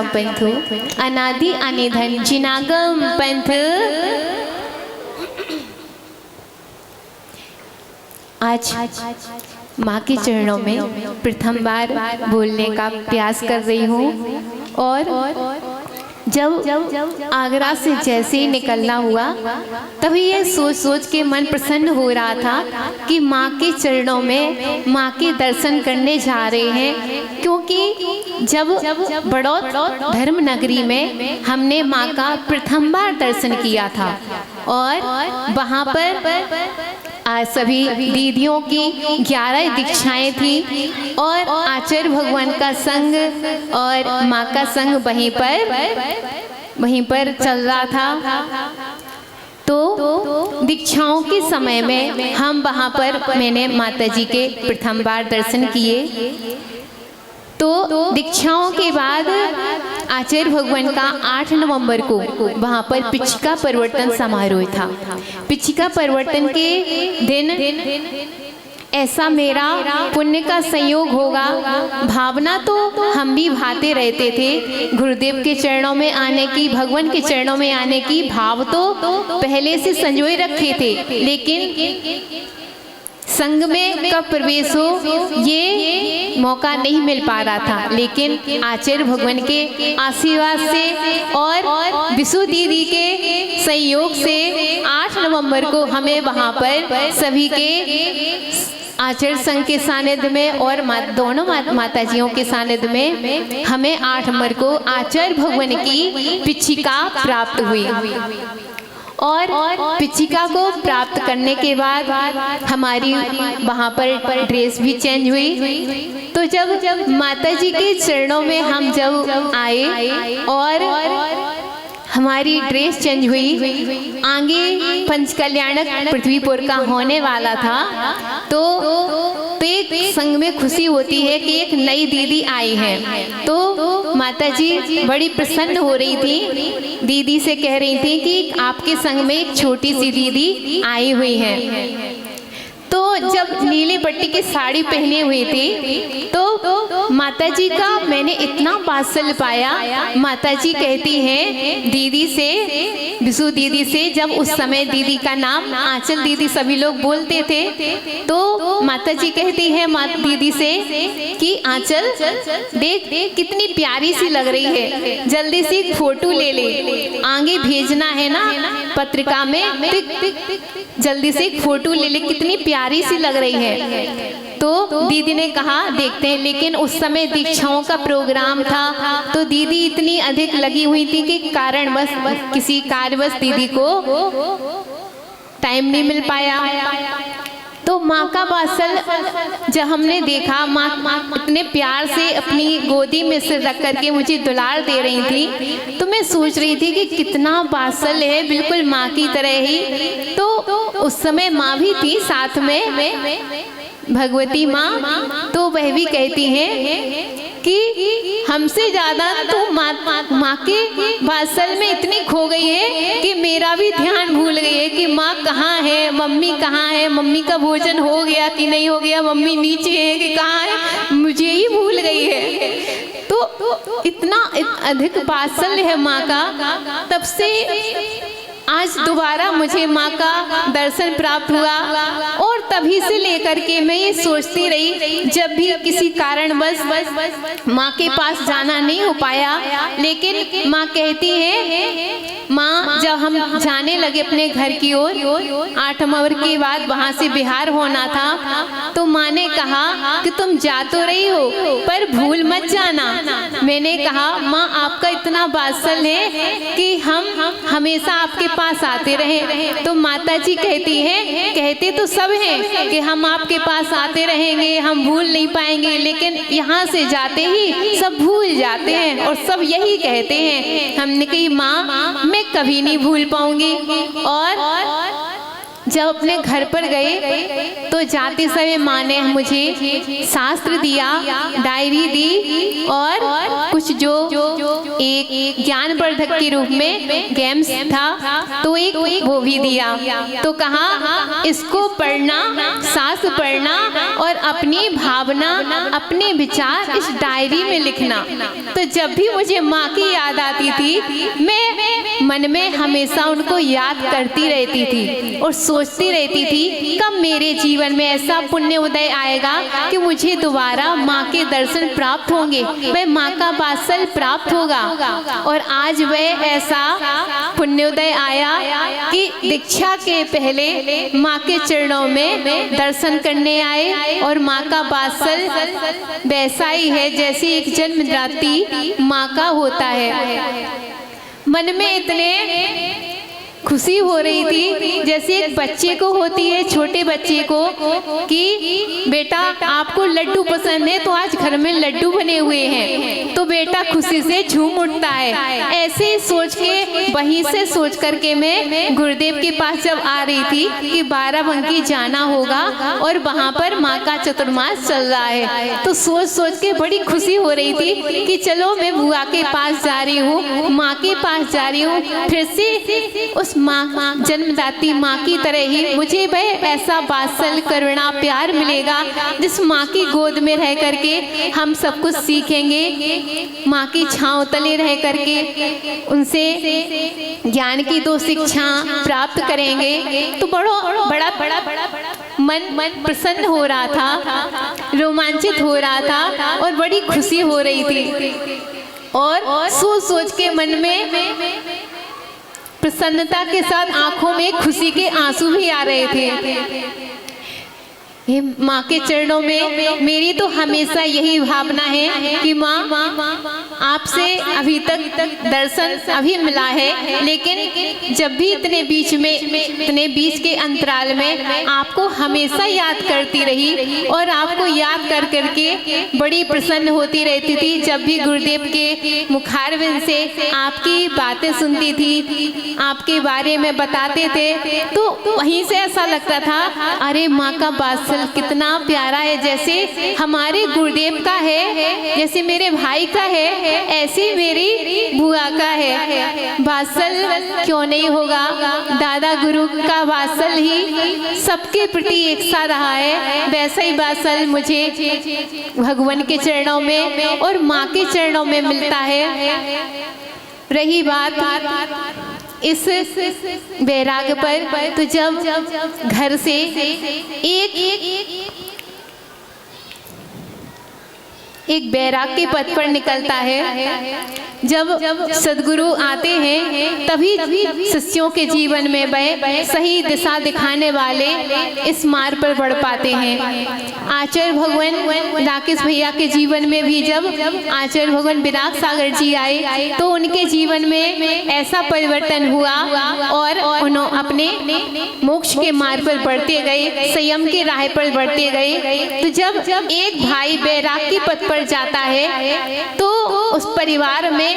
जिनागम पंथ अनादि अनिधन जिनागम पंथ। आज माँ के चरणों में प्रथम बार बोलने का प्रयास कर रही हूँ और जब आगरा से जैसे ही निकलना हुआ तभी ये सोच सोच के मन प्रसन्न हो रहा था कि माँ के चरणों में माँ के दर्शन करने जा रहे हैं, क्योंकि जब बड़ौत धर्म नगरी में हमने माँ का प्रथम बार दर्शन किया था और वहाँ पर आज सभी दीदियों की 11 दीक्षाएं थी और आचार्य भगवान का संग और माँ का संग वहीं पर चल रहा था। तो दीक्षाओं के समय में हम वहाँ पर मैंने माता जी के प्रथम बार दर्शन किए। तो दीक्षाओं के बाद आचार्य भगवान का 8 नवंबर को वहाँ पर पिछिका परिवर्तन समारोह था। पिछिका परिवर्तन के दिन ऐसा मेरा पुण्य का संयोग होगा, भावना तो हम भी भाते रहते थे गुरुदेव के चरणों में आने की, भगवान के चरणों में आने की भाव तो पहले से संजोए रखे थे, लेकिन संग में कब प्रवेश हो ये मौका नहीं मिल पा रहा था। लेकिन आचार्य भगवान के आशीर्वाद से और विशु दीदी के सहयोग से 8 नवंबर को हमें वहां पर सभी के आचार्य संघ के सानिध्य में और दोनों माताजियों के सानिध्य में हमें 8 नवंबर को आचार्य भगवान की पिछिका प्राप्त हुई। और पिछिका को प्राप्त करने के बाद हमारी वहाँ पर ड्रेस भी चेंज हुई। तो जब माता जी के चरणों में हम जब आए और हमारी ड्रेस चेंज हुई, आगे पंचकल्याणक पृथ्वीपुर का होने वाला था, तो एक संग में खुशी होती है कि एक नई दीदी आई है। तो माता जी बड़ी प्रसन्न हो रही थी, दीदी से कह रही थी कि आपके संग में एक छोटी सी दीदी आई हुई है। तो जब नीली पट्टी की साड़ी पहने हुई थी तो माताजी का मैंने इतना वात्सल्य पाया। माताजी कहती हैं दीदी से, विशु दीदी से, जब उस समय दीदी का नाम आंचल दीदी सभी लोग बोलते थे, तो माताजी कहती है दीदी से कि आंचल देख कितनी प्यारी सी लग रही है, जल्दी से एक फोटो ले ले, आगे भेजना है ना पत्रिका में, जल्दी से एक फोटो ले ले, कितनी प्यारी सी लग रही है। तो दीदी ने कहा देखते हैं, लेकिन उस समय दीक्षाओं का प्रोग्राम था तो दीदी इतनी अधिक लगी हुई थी कि कारणवश किसी कार्यवश दीदी को टाइम नहीं मिल पाया। तो माँ का वात्सल्य जब हमने देखा, माँ इतने प्यार से अपनी गोदी में सिर रख करके मुझे दुलार दे रही थी, तो मैं सोच रही थी कि कितना वात्सल्य है, बिल्कुल माँ की तरह ही। तो उस समय माँ भी थी साथ में, भगवती माँ, तो वह भी कहती हैं कि हमसे ज्यादा तो माँ के वात्सल्य में इतनी खो गई है कि मेरा भी ध्यान भूल गई है कि माँ कहाँ है, मम्मी कहाँ है, मम्मी का भोजन हो गया कि नहीं हो गया, मम्मी नीचे है कि कहाँ है, मुझे ही भूल गई है। तो इतना अधिक वात्सल्य है माँ का। तब से आज दोबारा मुझे माँ का दर्शन प्राप्त हुआ और तभी से लेकर के मैं ये सोचती रही, जब भी किसी कारणवश माँ के पास जाना नहीं हो पाया, लेकिन माँ कहती है, माँ जब हम जाने लगे अपने घर की ओर 8 नवंबर के बाद वहाँ से बिहार होना था, तो माँ ने कहा कि तुम जा तो रही हो पर भूल मत जाना। मैंने कहा माँ आपका इतना वात्सल्य है कि हम हमेशा आपके पास आते रहे। तो माता जी कहती हैं, कहते तो सब हैं कि हम आपके पास आते रहेंगे, हम भूल नहीं पाएंगे, लेकिन यहाँ से जाते ही सब भूल जाते हैं और सब यही कहते हैं। हमने कही माँ मैं कभी नहीं भूल पाऊंगी। और जब अपने घर पर गए तो जाते समय माँ ने मुझे शास्त्र दिया, डायरी दी और कुछ जो एक ज्ञानवर्धक के रूप में गेम्स था तो एक वो भी दिया। तो कहा इसको पढ़ना, शास्त्र पढ़ना और अपनी भावना, अपने विचार इस डायरी में लिखना। तो जब भी मुझे माँ की याद आती थी मैं मन में हमेशा उनको याद करती रहती थी और सोचती रहती थी कब मेरे जीवन में ऐसा पुण्य उदय आएगा कि मुझे दोबारा माँ के दर्शन प्राप्त होंगे, वह माँ का वात्सल्य प्राप्त होगा। और आज वह ऐसा पुण्योदय आया कि दीक्षा के पहले माँ के चरणों में दर्शन करने आए और माँ का वात्सल्य वैसा ही है जैसे एक जन्मदात्री माँ का होता है। मन में इतने खुशी हो रही थी जैसे एक बच्चे को होती है, छोटे बच्चे को, कि बेटा आपको लड्डू पसंद है तो आज घर में लड्डू बने हुए हैं तो बेटा खुशी से झूम उठता है। ऐसे ही सोच के वहीं से सोच करके मैं गुरुदेव के पास जब आ रही थी कि बाराबंकी जाना होगा और वहाँ पर माँ का चतुर्मास चल रहा है, तो सोच सोच के बड़ी खुशी हो रही थी कि चलो मैं बुआ के पास जा रही हूँ, माँ के पास जा रही हूँ, फिर से उस माँ जन्मदाती माँ की तरह ही मुझे वह ऐसा वात्सल्य, करुणा, प्यार मिलेगा जिस माँ की गोद में रह करके हम सब कुछ सीखेंगे, माँ की छांव तले रह करके उनसे ज्ञान की 2 शिक्षा प्राप्त करेंगे। तो बड़ा मन प्रसन्न हो रहा था, रोमांचित हो रहा था और बड़ी खुशी हो रही थी और सोच सोच के मन में प्रसन्नता के साथ आंखों में खुशी के आंसू भी आ रहे थे। ये माँ के चरणों में मेरी तो हमेशा यही भावना है कि माँ आपसे अभी तक दर्शन अभी मिला है, लेकिन जब भी इतने बीच के अंतराल में आपको हमेशा याद करती रही और आपको याद कर करके बड़ी प्रसन्न होती रहती थी। जब भी गुरुदेव के मुखारविंद से आपकी बातें सुनती थी, आपके बारे में बताते थे, तो वहीं से ऐसा लगता था अरे माँ का वात्सल्य कितना प्यारा है, जैसे हमारे गुरुदेव का है, जैसे मेरे भाई का है, ऐसे मेरी बुआ का है। वात्सल्य क्यों नहीं होगा, दादा गुरु का वात्सल्य ही सबके प्रति एक सा रहा है, वैसा ही वात्सल्य मुझे भगवान के चरणों में और माँ के चरणों में मिलता है। रही बात इस बैराग पर, तो जब घर से एक बैराग के पथ पर निकलता है, जब सदगुरु आते हैं तभी शिष्यों के जीवन में वह सही दिशा दिखाने वाले इस मार्ग पर बढ़ पाते हैं। आचार्य भगवान राकेश भैया के जीवन में भी जब आचार्य भगवान विराग सागर जी आए तो उनके जीवन में ऐसा परिवर्तन हुआ और उन्होंने अपने मोक्ष के मार्ग पर बढ़ते गए, संयम के राह पर बढ़ते गए। तो जब एक भाई बैराग के पथ पर जाता है तो उस परिवार में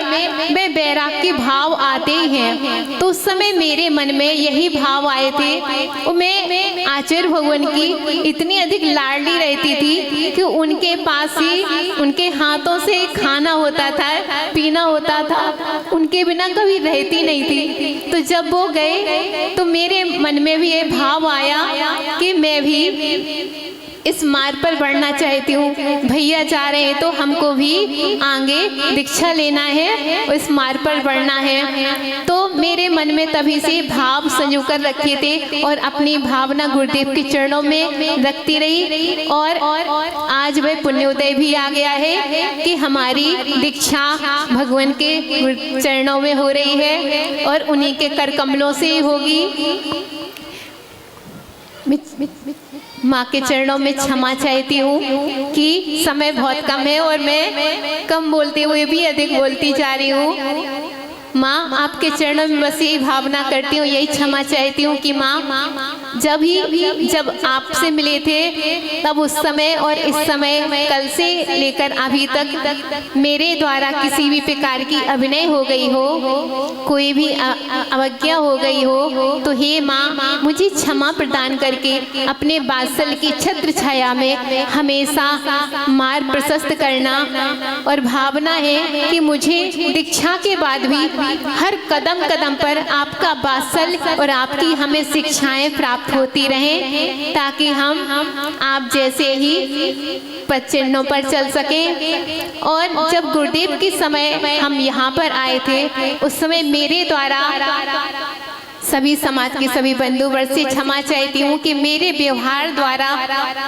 बैराग के भाव आते ही हैं। तो उस समय मेरे मन में यही भाव आए थे और मैं आचार्य भगवान की इतनी अधिक लाडली रहती थी कि उनके पास ही उनके हाथों से खाना होता था, पीना होता था, उनके बिना कभी रहती नहीं थी। तो जब वो गए तो मेरे मन में भी ये भाव आया कि मैं भी इस मार्ग पर बढ़ना चाहती हूँ, भैया जा रहे हैं तो हमको भी आगे दीक्षा लेना है और इस मार्ग पर बढ़ना है। तो मेरे मन में तभी से भाव संजो कर रखे थे और अपनी भावना गुरुदेव के चरणों में रखती रही और आज वह पुण्योदय भी आ गया है कि हमारी दीक्षा भगवान के चरणों में हो रही है और उन्हीं के कर कमलों से होगी। माँ के चरणों में क्षमा चाहती हूँ कि समय बहुत कम है और मैं कम बोलते हुए भी अधिक बोलती जा रही हूँ। माँ आपके चरणों में बस यही भावना करती हूँ, यही क्षमा चाहती हूँ कि माँ जब आपसे मिले थे तब उस समय और इस समय कल से लेकर अभी तक मेरे द्वारा किसी भी प्रकार की अभिनय हो गई हो, कोई भी अवज्ञा हो गई हो तो हे माँ मुझे क्षमा प्रदान करके अपने वात्सल्य की छत्र छाया में हमेशा मार्ग प्रशस्त करना। और भावना है कि मुझे दीक्षा के बाद भी हर कदम कदम पर आपका वात्सल्य और आपकी हमें शिक्षाएं प्राप्त होती रहें, ताकि हम आप जैसे ही पच्चीनों पर चल सकें। और जब गुरुदेव के समय हम यहाँ पर आए थे उस समय मेरे द्वारा सभी समाज के सभी बंधु वर्ग से क्षमा चाहती हूँ कि मेरे व्यवहार द्वारा,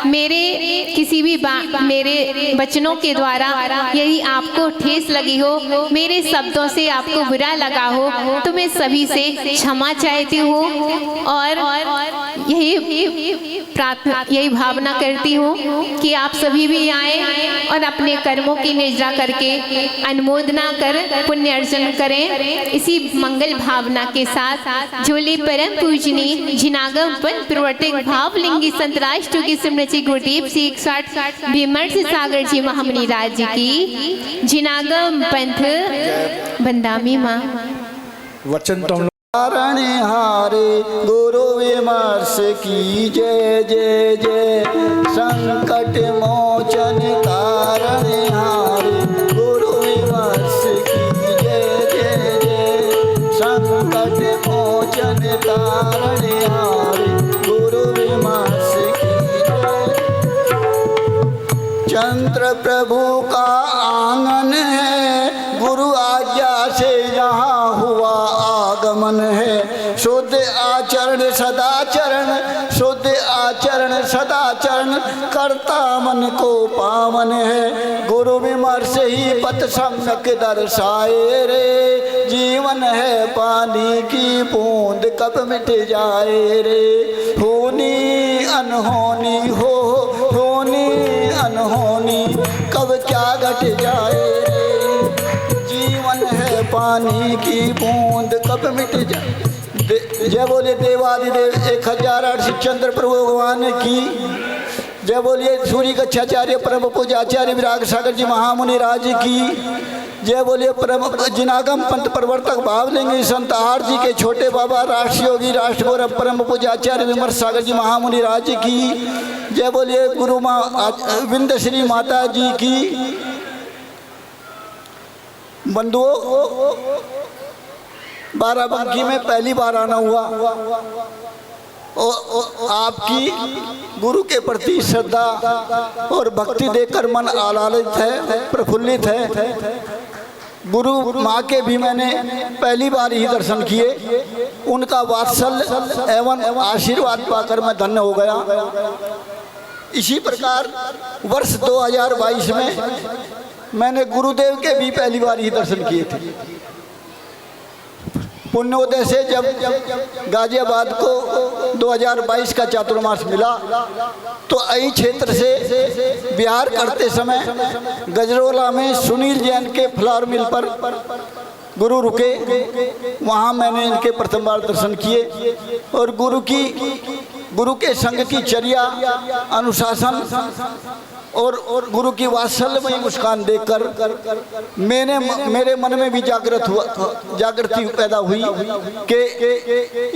मेरे किसी भी मेरे वचनों के द्वारा यदि आपको ठेस लगी हो, मेरे शब्दों से आपको बुरा लगा हो तो मैं सभी से क्षमा चाहती हूँ। और यही भावना करती हूँ कि आप सभी भी आए और अपने कर्मों की निर्जा करके अनुमोदना कर पुण्य अर्जन करें। इसी मंगल भावना के साथ झोले परम पूजनी जिनागम पंथ प्रवर्तक भावलिंगी संतराष्ट्र की स्मृति गुरुदेव से 160 विमर्श सागर जी महामुनि राज जी की जिनागम पंथ बंदामी माँ। वचन तो हम कारण हारे गुरु विमर्श की जय जय जय। संकट मोचन कारण हारे गुरु विमर्श की जय जय जय। संकट मोचन कारण हारे गुरु विमर्श की जय। चंद्र प्रभु का आंगन है, गुरु आज्ञा से यहाँ हुआ आगमन है। शुद्ध आचरण सदाचरण, शुद्ध आचरण सदाचरण करता मन को पावन है। गुरु विमर्श ही पथ सम्यक दर्शाए रे। जीवन है पानी की बूंद कब मिट जाए रे। होनी अनहोनी हो, होनी अनहोनी कब क्या घट जाए रे। जीवन है पानी की बूंद कब मिट जाए। जय बोले देवादिदेव 1008 चंद्र प्रभु भगवान की जय। बोलिए सूर्य कक्षाचार्य परम पूज्याचार्य विराग सागर जी महामुनि राज की जय। बोलिए परम जिनागम पंथ प्रवर्तक भावलिंगी संत आर जी के छोटे बाबा राष्ट्र योगी राष्ट्र परम पूज्याचार्य विमर्श सागर जी महामुनि राज की जय। बोलिए गुरु माँ विंद श्री माता जी की। बंधुओं, बाराबंकी में पहली बार आना हुआ और आपकी गुरु के प्रति श्रद्धा और भक्ति देखकर मन आह्लादित है, प्रफुल्लित है। गुरु माँ के भी मैंने पहली बार ही दर्शन किए। उनका वात्सल्य एवं आशीर्वाद पाकर मैं धन्य हो गया। इसी प्रकार वर्ष 2022 में मैंने गुरुदेव के भी पहली बार ही दर्शन किए थे। पुण्योदय से जब गाजियाबाद को 2022 का चातुर्मास मिला तो यही क्षेत्र से बिहार करते समय गजरोला में सुनील जैन के फ्लावर मिल पर गुरु रुके। वहाँ मैंने इनके प्रथम बार दर्शन किए और गुरु के संग की चर्या, अनुशासन और गुरु की वात्सल्यमयी मुस्कान देखकर मेरे मन में भी जागृति पैदा हुई कि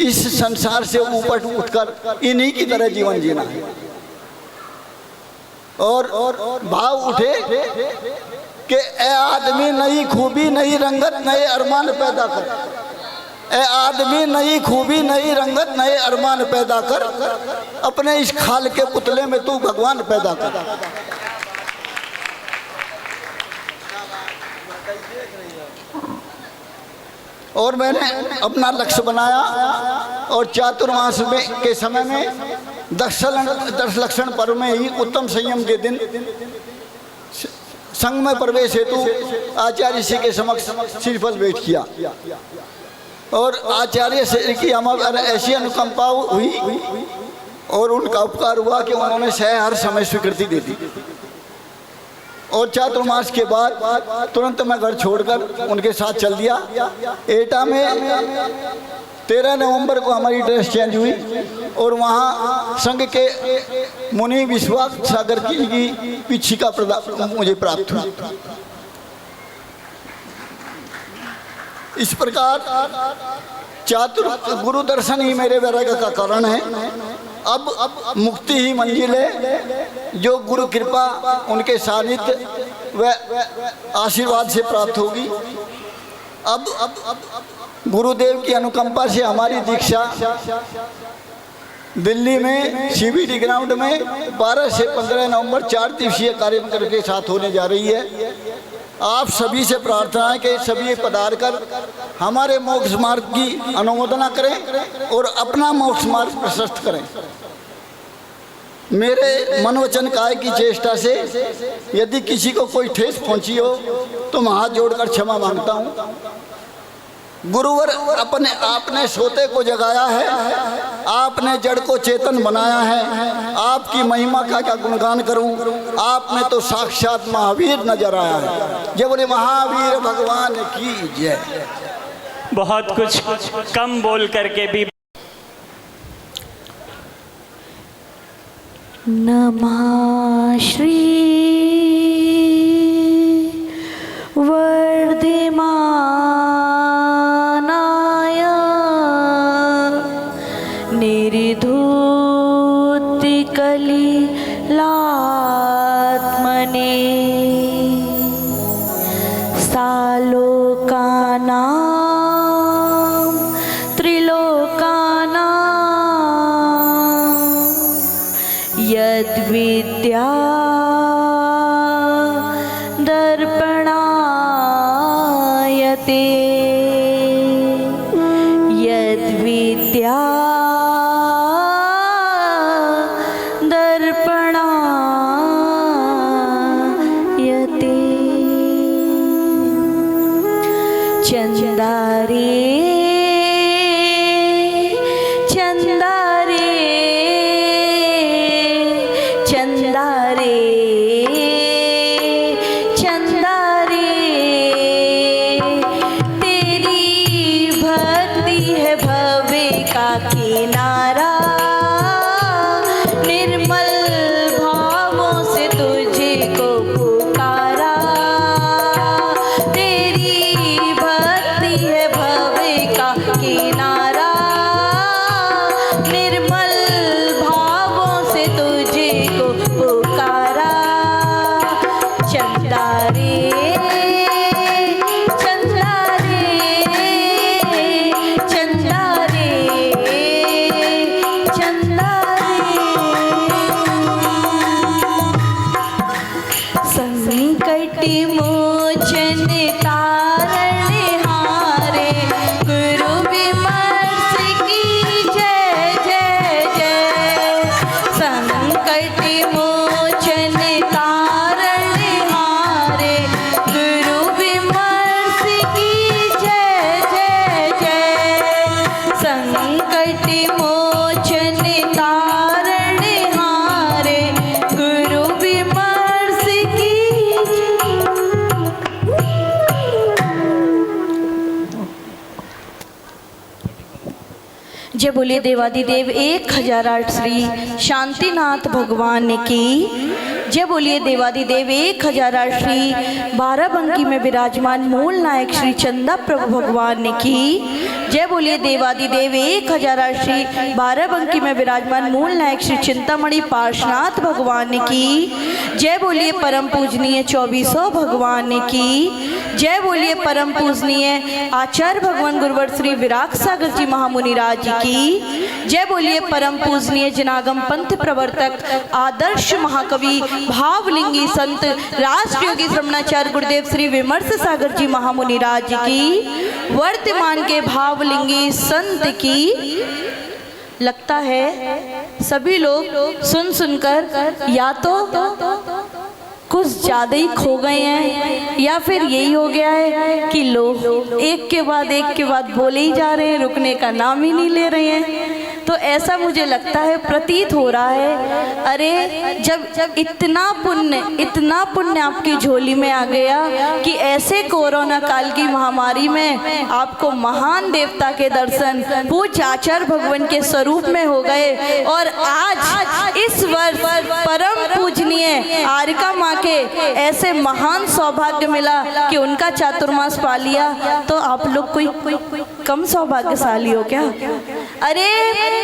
इस संसार से ऊपर उठकर इन्हीं की तरह जीवन जीना है। और भाव उठे कि ए आदमी नई खूबी नई रंगत नए अरमान पैदा कर। ए आदमी नई खूबी नई रंगत नए अरमान पैदा कर। अपने इस खाल के पुतले में तू भगवान पैदा कर। और मैंने अपना लक्ष्य बनाया और चातुर्मास में के समय में दर्श लक्षण पर्व में ही उत्तम संयम के दिन संघ में प्रवेश हेतु आचार्य श्री के समक्ष श्रीफल भेंट किया। और आचार्य श्री की हमारे ऐसी अनुकंपा हुई और उनका उपकार हुआ कि उन्होंने हर समय स्वीकृति दे दी। और चातुर्मास के बाद तुरंत मैं घर छोड़कर उनके साथ चल दिया। एटा में 13 नवंबर को हमारी ड्रेस चेंज हुई और वहाँ संघ के मुनि विश्वास सागर की पीछिका मुझे प्राप्त हुई। इस प्रकार चातुर गुरु दर्शन ही मेरे वैराग्य का कारण है। अब मुक्ति ही मंजिल है जो गुरु कृपा उनके सानिध्य व आशीर्वाद से प्राप्त होगी। अब गुरुदेव की अनुकंपा से हमारी दीक्षा दिल्ली में CBD ग्राउंड में 12 से 15 नवंबर 4 दिवसीय कार्यक्रम के साथ होने जा रही है। आप सभी से प्रार्थना है कि सभी पधार कर हमारे मोक्ष मार्ग की अनुमोदना करें और अपना मोक्ष मार्ग प्रशस्त करें। मेरे मन वचन काय की चेष्टा से यदि किसी को कोई ठेस पहुंची हो तो मैं हाथ जोड़कर क्षमा मांगता हूं। गुरुवर अपने आपने सोते को जगाया है, आपने जड़ को चेतन बनाया है। आपकी महिमा का क्या गुणगान करूं, आपने तो साक्षात महावीर नजर आया है। जय बोले महावीर भगवान की जय। बहुत कुछ कम बोल करके भी नमः श्री वर्धमानाय निर्धूतिकलिलात्मने सालोकानां त्रिलोकानां यद्विद्या दर्पणायते यद्विद्या दर्पणायते चंदारे चंदारे चंदारे चंदारे तेरी भक्ति है भव्य का किनारा निर्मल भावों से तुझे को पुकारा तेरी भक्ति है भव्य का किनारा निर्मल भावों से तुझे को पुकारा चंदारे चंदारे चंदारे चंदारे संकटि मोचन तारणहारे गुरु विमर्श की जय जय जय संकटि मोचन तारणहारे गुरु विमर्श की जय जय जय संकटि मोचन तारणहारे गुरु विमर्श की जय बोलिए देवादिदेव 1008 श्री शांतिनाथ भगवान की जय बोलिए देवादिदेव 1008 श्री बाराबंकी में विराजमान मूल नायक श्री चंदा प्रभु भगवान की जय बोलिए देवादिदेव 1008 श्री बाराबंकी में विराजमान मूल नायक श्री चिंतामणि पार्श्वनाथ भगवान की जय बोलिए परम पूजनीय 2400 भगवान की जय बोलिए परम पूजनीय आचार्य भगवान गुरुवर श्री विराग सागर जी महामुनि राज की जय बोलिए परम पूजनीय जनागम पंथ प्रवर्तक आदर्श महाकवि भावलिंगी संत राष्ट्र योगी श्रमणाचार्य गुरुदेव श्री विमर्श सागर जी महामुनि राज की वर्तमान के भावलिंगी संत की लगता है सभी लोग सुन सुनकर या तो कुछ ज़्यादा ही खो गए हैं या फिर यही हो गया है कि लोग एक के बाद बोले ही जा रहे हैं, रुकने का नाम ही नहीं ले रहे हैं। तो ऐसा मुझे लगता है, प्रतीत हो रहा है, अरे जब इतना पुण्य आपकी झोली में आ गया कि ऐसे कोरोना काल की महामारी में आपको महान देवता के दर्शन पूज्य आचार्य भगवान के स्वरूप में हो गए, और आज इस वर्ष परम पूजनीय आरिका माँ के ऐसे महान सौभाग्य मिला कि उनका चातुर्मास पा लिया, तो आप लोग कोई कम सौभाग्यशाली हो क्या? अरे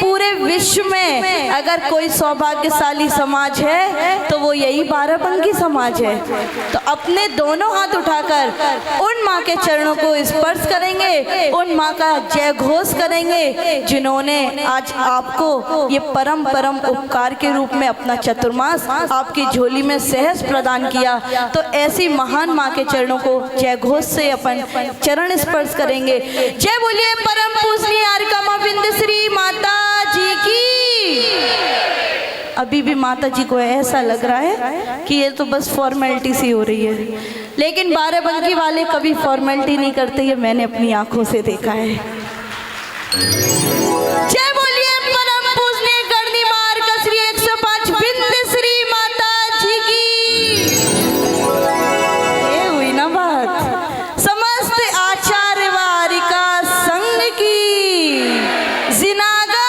पूरे विश्व में अगर कोई सौभाग्यशाली समाज है तो वो यही बाराबंकी समाज है। तो अपने दोनों हाथ उठाकर उन माँ के चरणों को स्पर्श करेंगे, उन माँ का जय घोष करेंगे जिन्होंने आज आपको ये परम उपकार के रूप में अपना चतुर्मास आपकी झोली में सहज प्रदान किया। तो ऐसी महान माँ के चरणों को जय घोष से अपन चरण स्पर्श करेंगे। जय बोलिए परम पूजनीय आरिका माँ विंध्यश्री माता जी की। अभी भी माता जी को ऐसा लग रहा है कि ये तो बस फॉर्मेलिटी सी हो रही है, लेकिन बाराबंकी वाले कभी फॉर्मेलिटी नहीं करते, ये मैंने अपनी आंखों से देखा है। जय बोलिए परम पूजनीय करनी मार कसरी 105 विंध्यश्री माता जी की। ये हुई ना बात। समस्त आचार्य वारिका संघ की जिनागम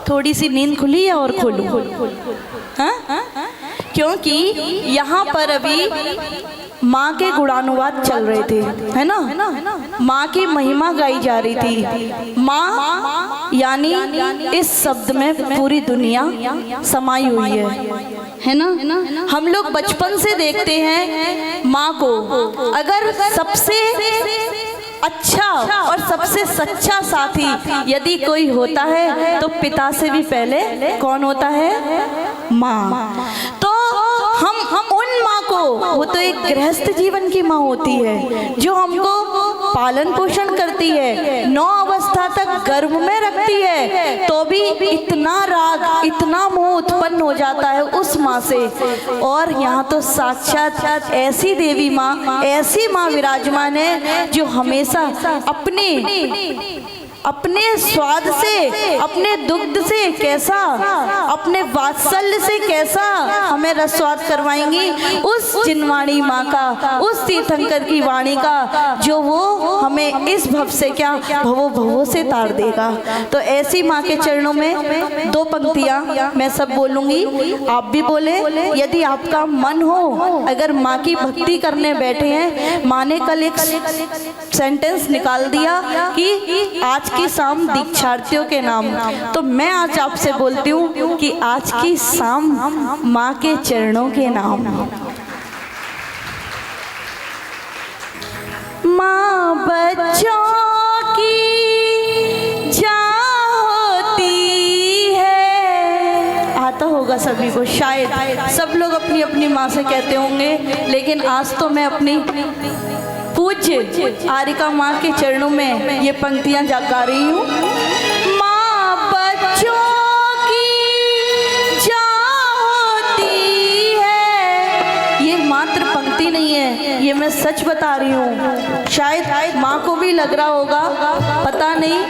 थोड़ी सी नींद खुली है और खोलूं? हाँ? क्योंकि यहाँ पर अभी माँ के गुणानुवाद चल रहे थे, है ना? माँ की महिमा गाई जा रही थी। माँ यानी इस शब्द में पूरी दुनिया समाई हुई है ना? हम लोग बचपन से देखते हैं माँ को, अगर सबसे अच्छा और सबसे सच्चा साथी यदि कोई होता है तो पिता से भी पहले कौन होता है? माँ। तो हम उन माँ को, वो तो एक गृहस्थ जीवन की माँ होती है जो हमको पालन पोषण करती है, 9 अवस्था तक गर्भ में रखती है, तो भी इतना राग इतना मोह उत्पन्न हो जाता है उस माँ से। और यहाँ तो साक्षात ऐसी देवी माँ, ऐसी माँ विराजमान है जो हमेशा अपने स्वाद से, अपने दुग्ध से कैसा, अपने वात्सल्य से कैसा हमें रसवाद करवाएंगी, उस जिनवाणी माँ का, उस तीर्थंकर की वाणी का, जो वो हमें इस भव से क्या भवों से तार देगा। तो ऐसी माँ के चरणों में 2 पंक्तियाँ मैं सब बोलूँगी, आप भी बोले। यदि आपका मन हो, अगर माँ की भक्ति करने बैठे हैं, माँ ने कल एक सेंटेंस निकाल दिया कि आज की शाम दीक्षार्थियों के नाम, तो मैं आज आपसे बोलती हूँ कि आज की शाम माँ के चरणों के नाम। माँ बच्चों की जान होती है, आता होगा सभी को, शायद सब लोग अपनी अपनी माँ से कहते होंगे, लेकिन आज तो मैं अपनी पूज्य आरिका माँ के चरणों में ये पंक्तियां गा रही हूँ। माँ बच्चों की जान होती है, ये मात्र पंक्ति नहीं है, ये मैं सच बता रही हूँ। शायद माँ को भी लग रहा होगा, पता नहीं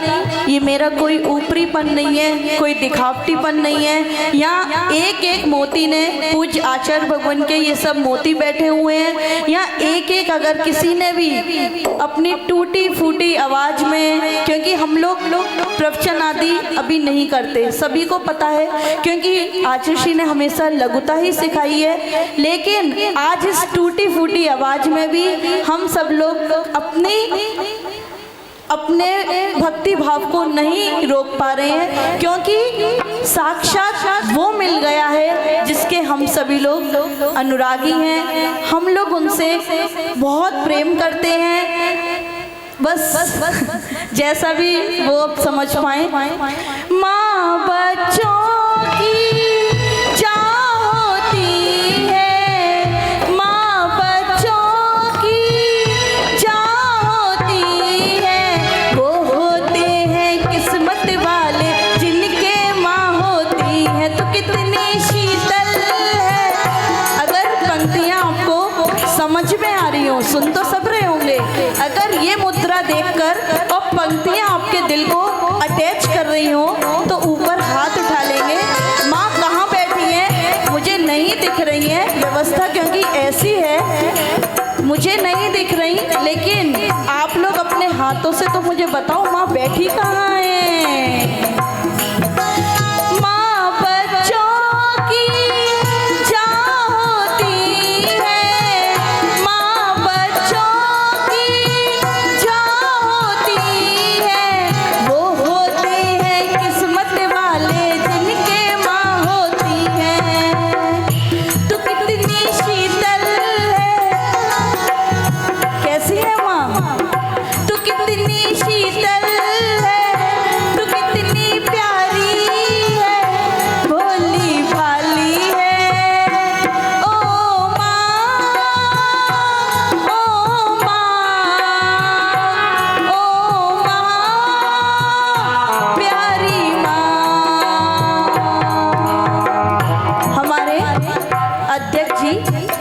ये मेरा कोई ऊपरीपन नहीं है, कोई दिखावटीपन नहीं है, या एक मोती ने, पूज्य आचार्य भगवान के ये सब मोती बैठे हुए हैं, या एक अगर किसी ने भी अपनी टूटी फूटी आवाज में, क्योंकि हम लोग प्रवचन आदि अभी नहीं करते, सभी को पता है, क्योंकि आचार्य ने हमेशा लघुता ही सिखाई है, लेकिन आज इस टूटी फूटी आवाज में भी हम सब लोग अपने भक्ति भाव को नहीं रोक पा रहे हैं, क्योंकि साक्षात वो मिल गया है जिसके हम सभी लोग अनुरागी हैं, हम लोग उनसे बहुत प्रेम करते हैं, बस जैसा भी वो अब समझ पाए। माँ बच्चों की जान होती है, माँ बच्चों की जान होती है, वो होते हैं किस्मत वाले जिनके माँ होती है, तो कितनी शीतल है। अगर पंक्ति समझ में आ रही हो, सुन तो सब रहे होंगे। अगर ये मुद्रा देखकर और पंक्तियां आपके दिल को अटैच कर रही हो तो ऊपर हाथ उठा लेंगे। माँ कहाँ बैठी है, मुझे नहीं दिख रही है, व्यवस्था क्योंकि ऐसी है मुझे नहीं दिख रही, लेकिन आप लोग अपने हाथों से तो मुझे बताओ माँ बैठी कहाँ है।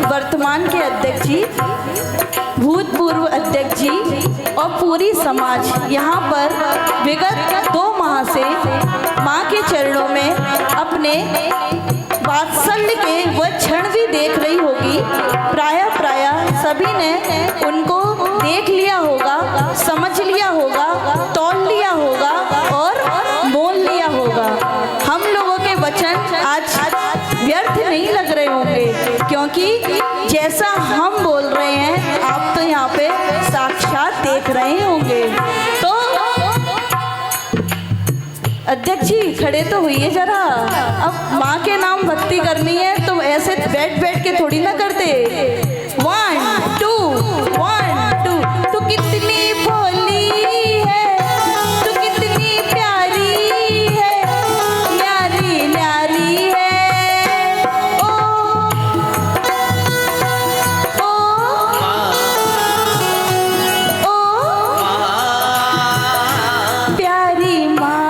वर्तमान के अध्यक्ष जी, भूतपूर्व अध्यक्ष जी और पूरी समाज यहाँ पर विगत 2 माह से माँ के चरणों में अपने वात्सल्य के वह क्षण भी देख रही होगी। प्रायः सभी ने उनको देख लिया होगा, समझ लिया होगा, तौल लिया होगा और मोल लिया होगा। हम लोगों के वचन आज व्यर्थ नहीं लग रहे होंगे, क्योंकि जैसा हम बोल रहे हैं आप तो यहाँ पे साक्षात देख रहे होंगे। तो अध्यक्ष जी खड़े तो हुई है जरा, अब माँ के नाम भक्ति करनी है तो ऐसे बैठ के थोड़ी ना करते। 1 2 1 2। तू कितनी भोली है, तू कितनी प्यारी है, न्यारी न्यारी है। ओ प्यारी माँ।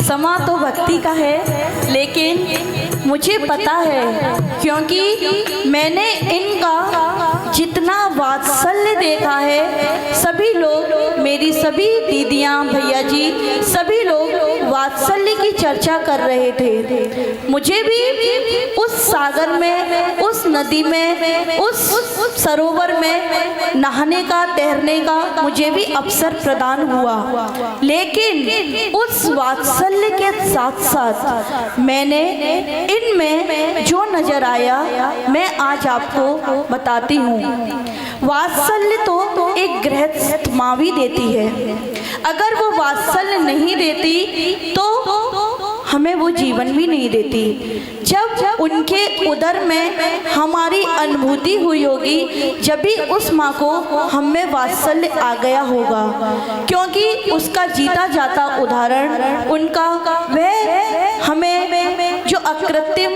समा तो भक्ति का है, लेकिन मुझे पता है क्योंकि मैंने इनका जितना वात्सल्य देखा है, सभी लोग, मेरी सभी दीदियाँ भैया जी सभी लोग वात्सल्य की चर्चा कर रहे थे। मुझे भी उस सागर में, उस नदी में, उस सरोवर में नहाने का, तैरने का मुझे भी अवसर प्रदान हुआ, लेकिन उस वात्सल्य के साथ साथ मैंने इनमें जो नजर आया मैं आज आपको बताती हूँ। वात्सल्य तो एक गृहस्थ माँ भी देती है, अगर वो वात्सल्य नहीं देती तो हमें वो जीवन भी नहीं देती। जब उनके उदर में हमारी अनुभूति हुई होगी, जब भी उस माँ को हम में वात्सल्य आ गया होगा, क्योंकि उसका जीता जाता उदाहरण उनका वह हमें जो अकृत्रिम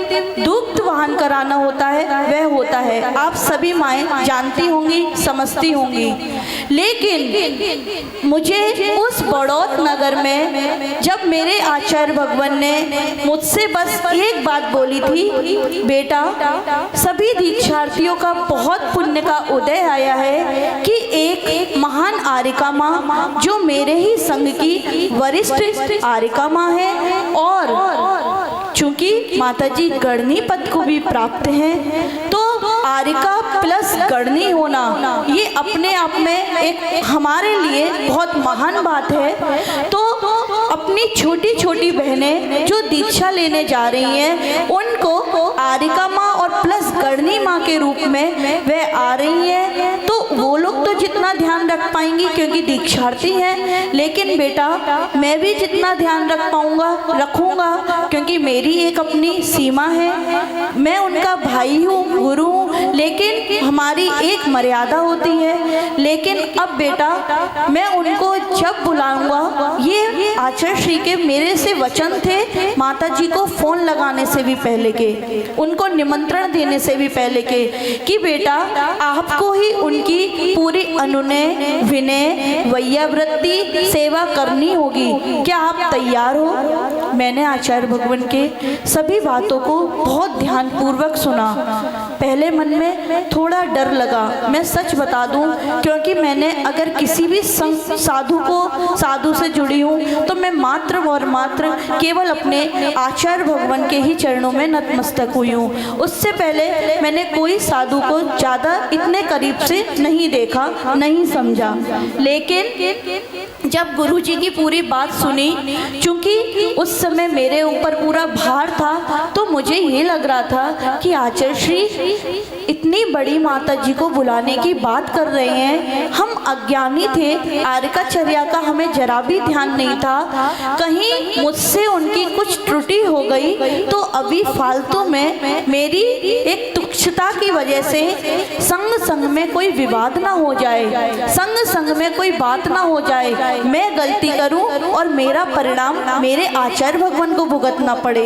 दुग्ध वाहन कराना होता है वह होता है। आप सभी माएँ जानती होंगी, समझती होंगी। लेकिन मुझे उस बड़ौत नगर में जब मेरे आचार्य भगवान ने मुझसे बस एक बात बोली थी, बेटा सभी दीक्षार्थियों का बहुत पुण्य का उदय आया है कि एक महान आरिका माँ जो मेरे ही संघ की वरिष्ठ आरिका माँ है, और चूंकि माताजी गणनी पद को भी प्राप्त हैं, तो आरिका प्लस गणनी होना ये अपने आप में एक हमारे लिए बहुत महान बात है। तो अपनी छोटी छोटी बहनें जो दीक्षा लेने जा रही हैं, उनको आरिका माँ और प्लस गणनी माँ के रूप में वह आ रही है, तो वो लोग तो जितना ध्यान रख पाएंगी क्योंकि दीक्षार्थी हैं, लेकिन बेटा मैं भी जितना ध्यान रख पाऊंगा रखूंगा, क्योंकि मेरी एक अपनी सीमा है। मैं उनका भाई हूँ, गुरु हूँ, लेकिन हमारी एक मर्यादा होती है। लेकिन अब बेटा मैं उनको जब बुलाऊंगा, ये आचार्य श्री के मेरे से वचन थे, माता जी को फोन लगाने से भी पहले के, उनको निमंत्रण देने से भी पहले के, कि बेटा आपको ही उनकी पूरी करुणे, विनय, वैयावृत्ति सेवा करनी होगी। क्या आप तैयार हो? मैंने आचार्य भगवान के सभी बातों को बहुत ध्यानपूर्वक सुना। पहले मन में थोड़ा डर लगा, मैं सच बता दूं, क्योंकि मैंने अगर किसी भी साधु से जुड़ी हूँ तो मैं मात्र और मात्र केवल अपने आचार्य भगवान के ही चरणों में नतमस्तक हुई हूँ। उससे पहले मैंने कोई साधु को ज़्यादा इतने करीब से नहीं देखा, नहीं समझा। लेकिन जब गुरुजी की पूरी बात सुनी, चूंकि उस समय मेरे ऊपर पूरा भार था, तो मुझे ये लग रहा था कि आचार्य श्री इतनी बड़ी माता जी को बुलाने की बात कर रहे हैं। हम अज्ञानी थे, आर्यकाचर्या का हमें जरा भी ध्यान नहीं था। कहीं मुझसे उनकी कुछ त्रुटि हो गई तो अभी फालतू में मेरी एक तुच्छता की वजह से संग में कोई विवाद ना हो जाए, संग में कोई बात ना हो जाए, मैं गलती करूं और मेरा परिणाम मेरे आचार्य भगवान को भुगतना पड़े।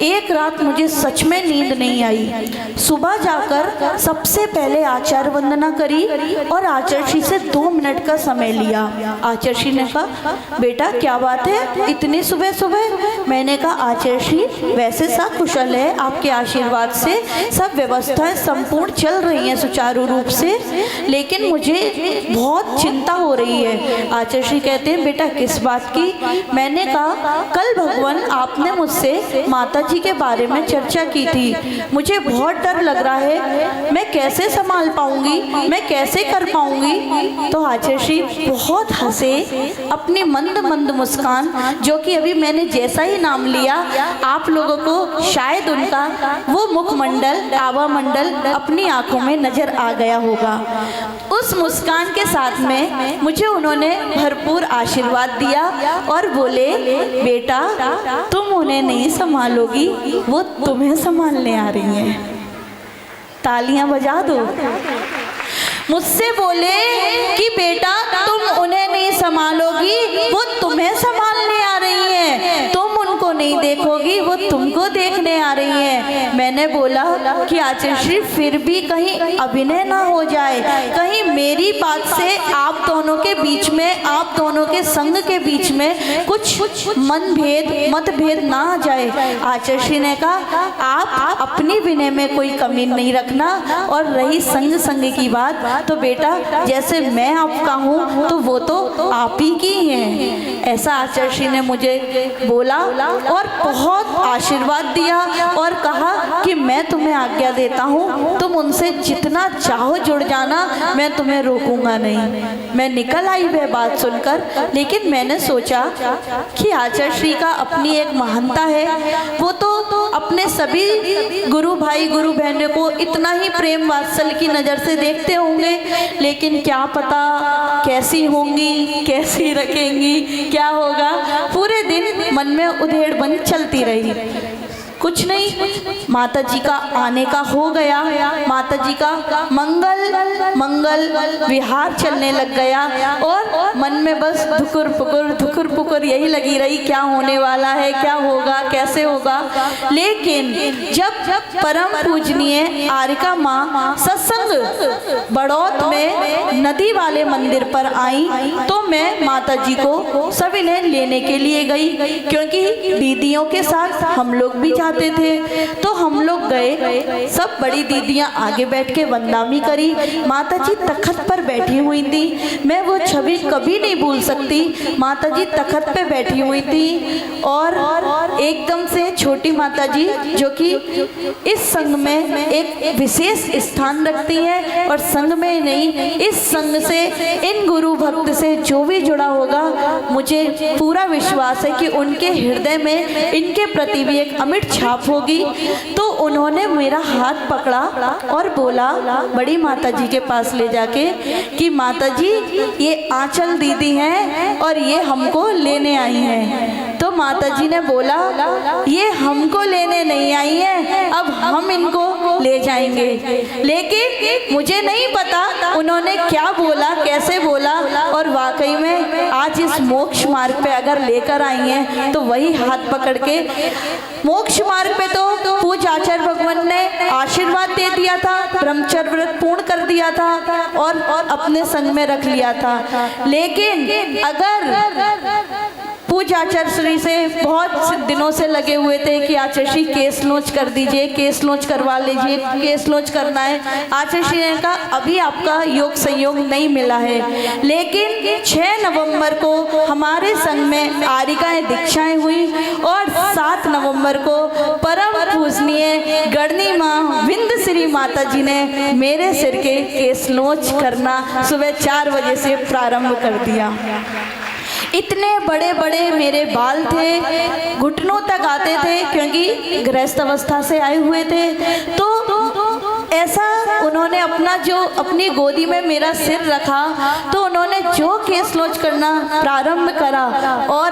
एक रात मुझे सच में नींद नहीं आई। सुबह जाकर सबसे पहले आचार्य वंदना करी और आचार्य श्री से 2 मिनट का समय लिया। आचार्य श्री ने कहा, बेटा क्या बात है इतनी सुबह सुबह? मैंने कहा, आचार्य श्री वैसे सब कुशल है, आपके आशीर्वाद से सब व्यवस्थाएं संपूर्ण चल रही हैं सुचारू रूप से, लेकिन मुझे बहुत चिंता हो रही है। आचार्य श्री कहते हैं, बेटा किस बात की? मैंने कहा, कल भगवान आपने मुझसे माता जी के बारे में चर्चा की थी, मुझे बहुत डर लग रहा है, मैं कैसे संभाल पाऊंगी, मैं कैसे कर पाऊंगी? तो आचार्य श्री बहुत हंसे, अपनी मंद मंद मुस्कान, जो कि अभी मैंने जैसा ही नाम लिया आप लोगों को शायद उनका वो मुखमंडल, आवा मंडल अपनी आंखों में नजर आ गया होगा। उस मुस्कान के साथ में मुझे उन्होंने भरपूर आशीर्वाद दिया और बोले, बेटा तुम उन्हें नहीं संभालोगी, वो तुम्हें संभालने आ रही हैं। तालियां बजा दो। मुझसे बोले कि बेटा तुम उन्हें नहीं संभालोगी, वो तुम्हें संभालने आ रही हैं, तुम उनको नहीं देखोगी, वो तुमको देखने आ रही हैं। मैंने बोला कि आचार्य श्री फिर भी कहीं अभिनय ना हो जाए, कहीं मेरी बात से आप दोनों के बीच में, आप दोनों के संग के बीच में कुछ मतभेद ना आ जाए। आचार्य श्री ने कहा, आप अपनी विनय में कोई कमी नहीं रखना, और रही संग की बात, तो बेटा जैसे मैं आपका हूँ तो वो तो आप ही की हैं। ऐसा आचार्य श्री ने मुझे बोला और बहुत आशीर्वाद दिया और कहा कि मैं तुम्हें आज्ञा देता हूँ, तुम उनसे जितना चाहो जुड़ जाना, मैं तुम्हें रोकूंगा नहीं। मैं निकल आई वह बात सुनकर, लेकिन मैंने सोचा कि आचार्य श्री का अपनी एक महानता है, वो तो अपने सभी गुरु भाई गुरु बहनों को इतना ही प्रेम वात्सल्य की नज़र से देखते होंगे, लेकिन क्या पता कैसी होंगी, कैसी रखेंगी, क्या होगा। पूरे दिन मन में उधेड़बन चलती रही। कुछ नहीं, माता जी का आने का हो गया, माता जी का मंगल विहार चलने लग गया और मन में बस धुकुर पुकुर यही लगी रही, क्या होने वाला है, क्या होगा, कैसे होगा। लेकिन जब परम पूजनीय आरिका माँ सत्संग बड़ौत में नदी वाले मंदिर पर आई, तो मैं माता जी को सभी ने लेने के लिए गई, क्योंकि दीदियों के साथ हम लोग भी जाते थे। तो हम लोग गए, सब बड़ी दीदियां आगे बैठ के वंदामी करी, माता जी तखत पर बैठी हुई थी। मैं वो छवि कभी नहीं भूल सकती। माता जी तखत पे बैठी हुई थी और एकदम से छोटी माता जी, जो कि इस संघ में एक विशेष स्थान रखती है, और संघ में नहीं, इस संघ से, इन गुरु भक्त से जो भी जुड़ा होगा, मुझे पूरा विश्वास है कि उनके हृदय में इनके प्रति भी एक अमिट छाप होगी। तो उन्होंने मेरा हाथ पकड़ा और बोला बड़ी माता जी के पास ले जाके कि माता जी ये आंचल दीदी हैं और ये हमको लेने आई हैं। तो माता जी ने बोला ये हमको लेने नहीं आई है, अब हम इनको ले जाएंगे। लेकिन मुझे नहीं पता उन्होंने क्या बोला, कैसे बोला, और वाकई में आज इस मोक्ष मार्ग पे अगर लेकर आई हैं तो वही हाथ पकड़ के मोक्ष मार्ग पे तो पूज्य आचार्य भगवान ने आशीर्वाद दे दिया था, ब्रह्मचर्य व्रत पूर्ण कर दिया था और अपने संग में रख लिया था। लेकिन अगर पूज्य आचार्य श्री से बहुत दिनों से लगे हुए थे कि आचार्य श्री केस लॉन्च कर दीजिए, केस लॉन्च करवा लीजिए, केस लॉन्च करना है। आचार्य श्री ने कहा अभी आपका योग संयोग नहीं मिला है। लेकिन 6 नवंबर को हमारे संघ में आरिकाएं दीक्षाएं हुई और 7 नवंबर को परम पूजनीय गणनी माँ विंध्य श्री माता जी ने मेरे सिर के केस लॉन्च करना सुबह 4 बजे से प्रारंभ कर दिया। इतने बड़े बड़े मेरे बाल थे, घुटनों तक आते थे, क्योंकि गृहस्थ अवस्था से आए हुए थे। तो ऐसा उन्होंने अपनी गोदी में मेरा सिर रखा, तो उन्होंने जो केस लॉन्च करना प्रारंभ करा और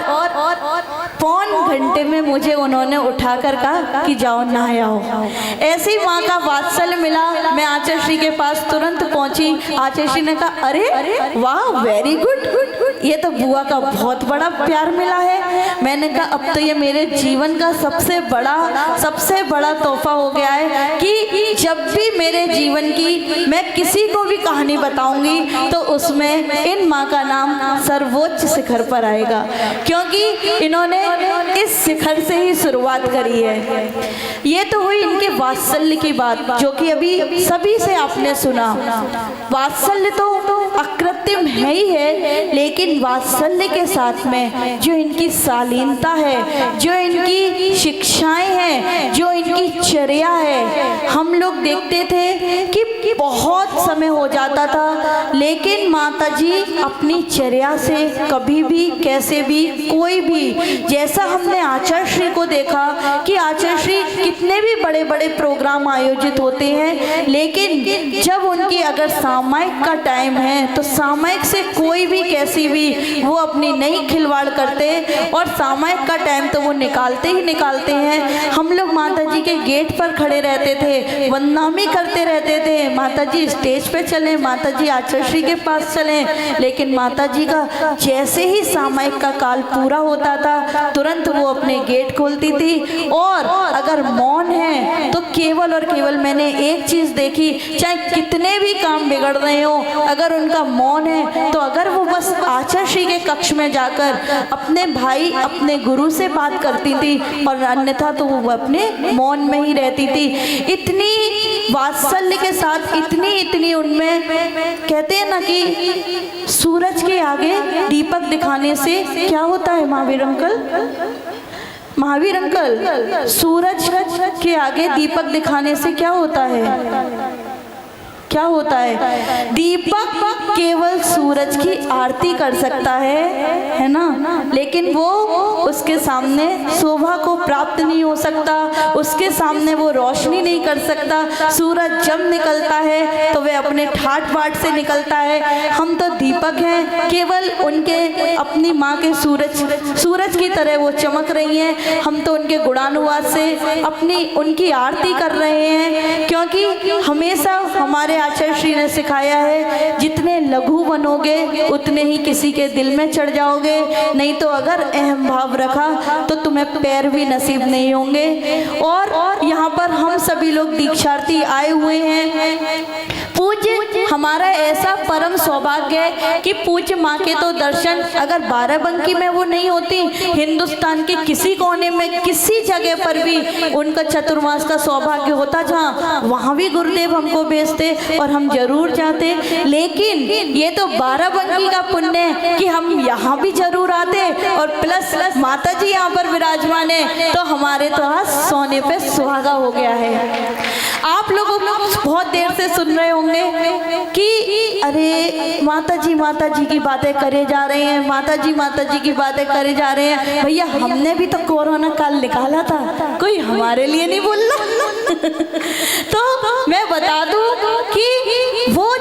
पौन घंटे में मुझे उन्होंने उठाकर कहा कि जाओ नहाओ। ऐसी माँ का वात्सल्य मिला। मैं आचार्य श्री के पास तुरंत पहुंची। आचार्य श्री ने कहा अरे वाह, वेरी गुड, ये तो बुआ का बहुत बड़ा प्यार मिला है। मैंने कहा अब तो ये मेरे जीवन का सबसे बड़ा तोहफा हो गया है कि जब भी मेरे जीवन की मैं किसी को भी कहानी बताऊंगी तो उसमें इन माँ का नाम सर्वोच्च शिखर पर आएगा, क्योंकि इन्होंने इस शिखर से ही शुरुआत करी है। ये तो हुई इनके वात्सल्य की बात, जो कि अभी सभी से आपने सुना। वात्सल्य तो अकृत्रिम है ही है, लेकिन वात्सल्य के साथ में जो इनकी शालीनता है, जो इनकी शिक्षाएं हैं, जो इनकी चर्या है, हम लोग देखते थे कि बहुत समय हो जाता था, लेकिन माता जी अपनी चर्या से कभी भी कैसे भी कोई भी, जैसा हमने आचार्य श्री को देखा कि आचार्य श्री कितने भी बड़े बड़े प्रोग्राम आयोजित होते हैं, लेकिन जब उनकी अगर सामायिक का टाइम है तो सामायिक से कोई भी कैसी भी वो अपनी नहीं खिलवाड़ करते, और सामायिक का टाइम तो वो निकालते ही निकालते हैं। हम लोग माता जी के गेट पर खड़े रहते थे, वंदनामी करते रहते थे, माता जी स्टेज पे चलें, माता जी आचार्य श्री के पास चलें। लेकिन माता जी का जैसे ही सामायिक का काल पूरा होता था तुरंत वो अपने गेट खोलती थी, और अगर मौन है तो केवल और केवल मैंने एक चीज़ देखी, चाहे कितने भी काम बिगड़ रहे हो, अगर उनका मौन है तो अगर वो बस आचार्य श्री के कक्ष में जाकर अपने भाई अपने गुरु से बात करती थी, और अन्यथा तो वो अपने मौन में ही रहती थी। इतनी वात्सल्य के साथ इतनी उनमें, कहते हैं ना कि सूरज के आगे दीपक दिखाने से क्या होता है महावीर अंकल, सूरज के आगे दीपक दिखाने से क्या होता है? दीपक केवल सूरज की आरती कर सकता है ना, लेकिन वो उसके सामने शोभा को प्राप्त नहीं हो सकता, उसके सामने वो रोशनी नहीं कर सकता। सूरज जब निकलता है तो वह अपने ठाठ बाट से निकलता है। हम तो दीपक हैं, केवल उनके अपनी माँ के सूरज की तरह वो चमक रही हैं। हम तो उनके गुणानुवाद से उनकी आरती कर रहे हैं, क्योंकि हमेशा हमारे आचार्य श्री ने सिखाया है जितने लघु बनोगे उतने ही किसी के दिल में चढ़ जाओगे, नहीं तो अगर अहम भाव रखा तो तुम्हें पैर भी नसीब नहीं होंगे। और यहाँ पर हम सभी लोग दीक्षार्थी आए हुए हैं। पूज्य हमारा ऐसा परम सौभाग्य है कि पूज्य माँ के तो दर्शन अगर बाराबंकी में वो नहीं होती, हिंदुस्तान के किसी कोने में किसी जगह पर भी उनका चतुर्मास का सौभाग्य होता, जहाँ वहाँ भी गुरुदेव हमको भेजते और हम जरूर जाते। लेकिन ये तो बाराबंकी का पुण्य है कि हम यहाँ भी जरूर आते, और प्लस माता जी यहाँ पर विराजमान है, तो हमारे तो आज सोने पे सुहागा हो गया है। आप लोगों को बहुत देर से सुन रहे होंगे कि अरे माता जी की बातें करे जा रहे हैं, माता जी की बातें करे जा रहे हैं। भैया हमने भी तो कोरोना काल निकाला था, कोई हमारे लिए नहीं बोलना। तो मैं बता दूं कि वो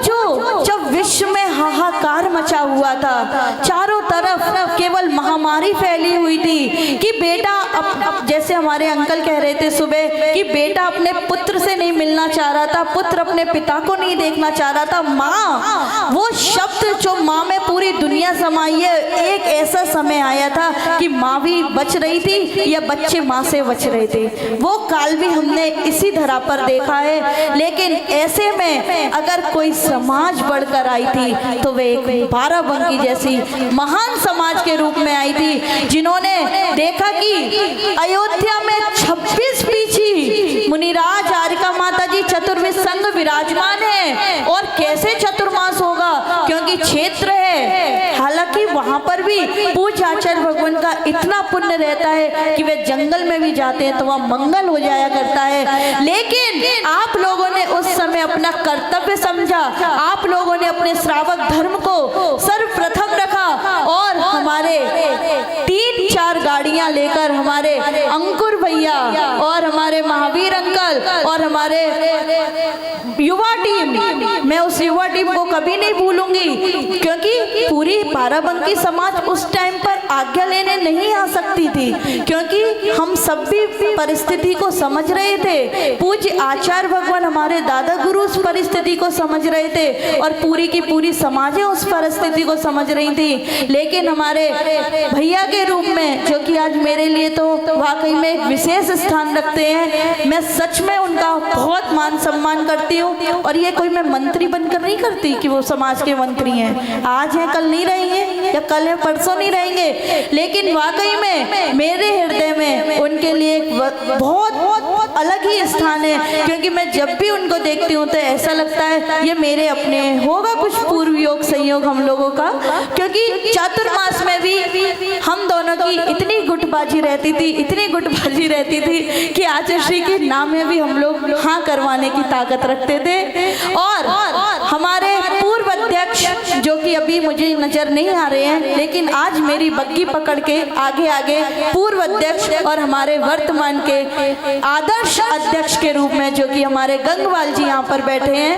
जब विश्व में हाहाकार मचा हुआ था, चारों तरफ केवल महामारी बीमारी फैली हुई थी कि बेटा अब जैसे हमारे अंकल कह रहे थे सुबह कि बेटा अपने पुत्र से नहीं मिलना चाह रहा था, पुत्र अपने पिता को नहीं देखना चाह रहा था। माँ, वो शब्द जो माँ में पूरी दुनिया समाई है। एक ऐसा समय आया था कि माँ भी बच रही थी या बच्चे माँ से बच रहे थे। वो काल भी हमने इसी धरा पर देखा है। लेकिन ऐसे में अगर कोई समाज बढ़कर आई थी तो वे एक बाराबंकी जैसी महान समाज के रूप में आई थी, जिन्होंने देखा कि अयोध्या में 26 पीछी मुनिराज आरिका माता जी चतुर्विध संघ विराजमान है। और कैसे चतुर्मास होगा, क्योंकि क्षेत्र है। हालांकि वहां पर भी पूज्य आचार्य भगवान का इतना पुण्य रहता है कि वे जंगल में भी जाते हैं तो वह मंगल हो जाया करता है। लेकिन आप लोगों ने उस समय अपना कर्तव्य समझा, आप लोगों ने अपने श्रावक धर्म को सर्वप्रथम रखा और हमारे 3-4 गाड़ियां लेकर हमारे अंकुर भैया और हमारे महावीर अंकल और हमारे युवा टीम, मैं उस युवा टीम को कभी नहीं भूलूंगी, क्योंकि पूरी बाराबंकी समाज उस टाइम पर आज्ञा लेने नहीं आ सकती थी, क्योंकि हम सब भी परिस्थिति को समझ रहे थे। पूज्य आचार्य भगवान हमारे दादा गुरु उस परिस्थिति को समझ रहे थे और पूरी की पूरी समाजें उस परिस्थिति को समझ रही थी। लेकिन हमारे भैया के रूप में, जो कि आज मेरे लिए तो वाकई में एक विशेष स्थान रखते हैं, मैं सच में उनका बहुत मान सम्मान करती हूँ। और ये कोई मैं मंत्री बनकर नहीं करती कि वो समाज के मंत्री हैं, आज हैं कल नहीं रहेंगे या कल है परसों नहीं रहेंगे, लेकिन वाकई में मेरे हृदय में उनके लिए एक बहुत अलग ही स्थान है। क्योंकि मैं जब भी उनको देखती हूँ तो ऐसा लगता है ये मेरे अपने होगा कुछ पूर्व योग संयोग हम लोगों का, क्योंकि चातुर्मास में भी हम दोनों की इतनी गुटबाजी रहती थी, इतनी गुटबाजी रहती थी कि आचार्य श्री के नाम में भी हम लोग हाँ करवाने की ताकत रखते थे। और हमारे पूर्व अध्यक्ष जो कि अभी मुझे नजर नहीं आ रहे हैं, लेकिन आज मेरी बग्गी पकड़ के आगे आगे पूर्व अध्यक्ष और हमारे वर्तमान के आदर्श अध्यक्ष के रूप में जो कि हमारे गंगवाल जी यहाँ पर बैठे हैं,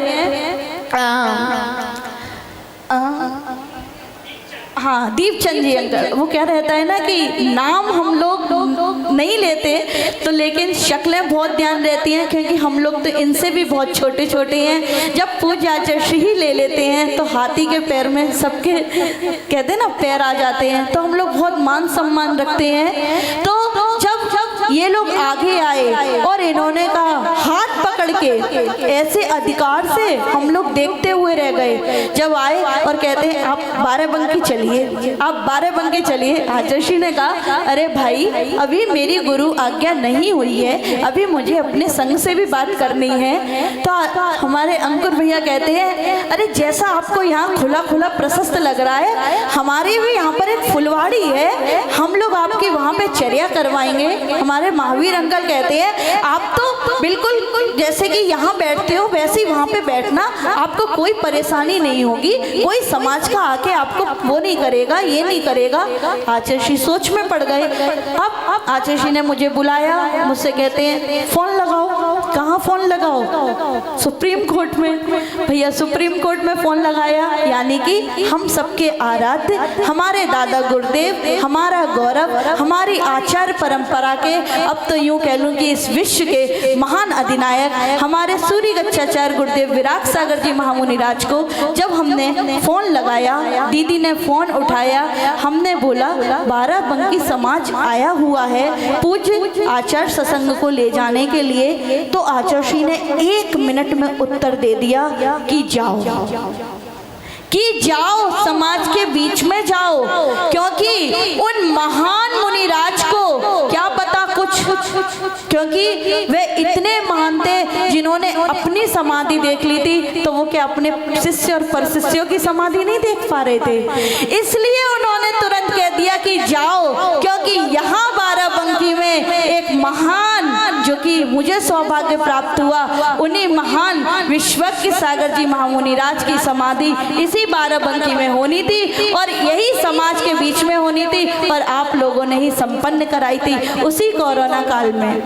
हाँ दीपचंद जी अंकल, वो क्या रहता है ना कि नाम हम लोग नहीं लेते तो लेकिन शक्लें बहुत ध्यान रहती हैं, क्योंकि हम लोग तो इनसे भी बहुत छोटे छोटे हैं। जब पूज्य आचार्य श्री ही ले लेते हैं तो हाथी के पैर में सबके कहते हैं ना पैर आ जाते हैं, तो हम लोग बहुत मान सम्मान रखते हैं। तो जब ये लोग आगे आए और इन्होंने कहा हाथ पकड़ के, ऐसे अधिकार से हम लोग देखते हुए रह गए। जब आए और कहते हैं आप बाराबंकी चलिए, आप बाराबंकी चलिए। आचार्य श्री ने कहा अरे भाई अभी मेरी गुरु आज्ञा नहीं हुई है, अभी मुझे अपने संग से भी बात करनी है। तो हमारे अंकुर भैया कहते हैं अरे जैसा आपको यहाँ खुला खुला प्रशस्त लग रहा है, हमारे भी यहाँ पर एक फुलवाड़ी है, हम लोग आपकी वहाँ पे चर्या करवाएंगे। हमारे महावीर अंकल कहते हैं आप तो बिल्कुल जैसे कि यहाँ बैठते हो वैसे ही वहाँ पे बैठना, आपको कोई परेशानी नहीं होगी, कोई समाज का आके आपको वो नहीं करेगा, ये नहीं करेगा। आचार्य श्री सोच में पड़ गए। अब आचार्य श्री ने मुझे बुलाया, मुझसे कहते हैं फोन लगाओ। कहाँ फोन लगाओ? सुप्रीम कोर्ट में। भैया सुप्रीम कोर्ट में फोन लगाया, यानी कि हम सबके आराध्य, हमारे दादा गुरुदेव, हमारा गौरव, हमारी आचार्य परंपरा के, अब तो यूं कह लूं कि इस विश्व के महान अधिनायक हमारे सूर्य गच्छाचार्य गुरुदेव विराग सागर जी महामुनि राज को जब हमने फोन लगाया, दीदी ने फोन उठाया, हमने बोला बाराबंकी समाज आया हुआ है पूज्य आचार्य सत्संग को ले जाने के लिए। तो आचार्य श्री ने 1 मिनट में उत्तर दे दिया कि जाओ समाज के बीच में जाओ, क्योंकि उन महान मुनिराज को क्या पता कुछ, क्योंकि वे इतने महान थे जिन्होंने अपनी समाधि देख ली थी, तो वो क्या अपने शिष्य और परशिष्यों की समाधि नहीं देख पा रहे थे, इसलिए उन्होंने तुरंत कह दिया कि जाओ, क्योंकि यहाँ बाराबंकी में एक महान जो कि मुझे सौभाग्य प्राप्त हुआ, उन्हीं महान विश्वज्ञ सागर जी महामुनि राज की समाधि इसी बाराबंकी में होनी थी और यही समाज के बीच में होनी थी, और आप लोगों ने ही संपन्न कराई थी उसी कोरोना काल में।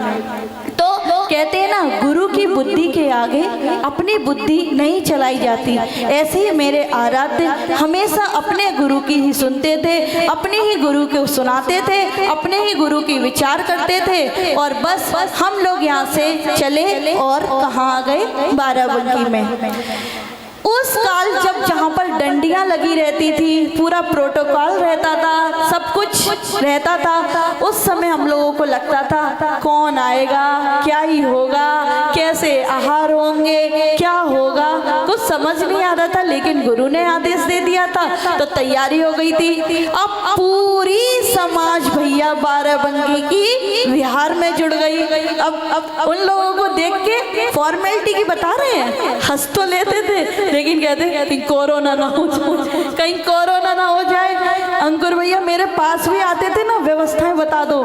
तो कहते हैं ना, गुरु की बुद्धि के आगे अपनी बुद्धि नहीं चलाई जाती। ऐसे ही मेरे आराध्य हमेशा अपने गुरु की ही सुनते थे, अपने ही गुरु को सुनाते थे, अपने ही गुरु की विचार करते थे। और बस हम लोग यहाँ से चले और कहाँ आ गए, बाराबंकी में। उस काल जब जहाँ पर डंडियाँ लगी रहती थी, पूरा प्रोटोकॉल रहता था, सब कुछ रहता था, उस समय हम लोगों को लगता था कौन आएगा, क्या ही होगा, कैसे आहार होंगे, क्या होगा, कुछ समझ नहीं आ रहा था। लेकिन गुरु ने आदेश दे दिया था तो तैयारी हो गई थी। अब पूरी समाज भैया बाराबंकी की विहार में जुड़ गई। अब उन लोगों को देख के फॉर्मेलिटी की बता रहे हैं, हंस तो लेते थे लेकिन कहते कहीं कोरोना ना हो जाए, कहीं कोरोना ना हो जाए। अंकुर भैया मेरे पास भी आते थे ना, व्यवस्थाएं बता दो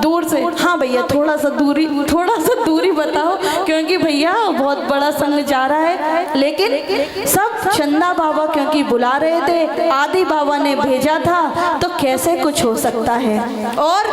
दूर से। हाँ भैया थोड़ा सा दूरी बताओ, क्योंकि भैया बहुत बड़ा संग जा रहा है। लेकिन सब चंदा बाबा क्योंकि बुला रहे थे, आदि बाबा ने भेजा था, तो कैसे कुछ हो सकता है। और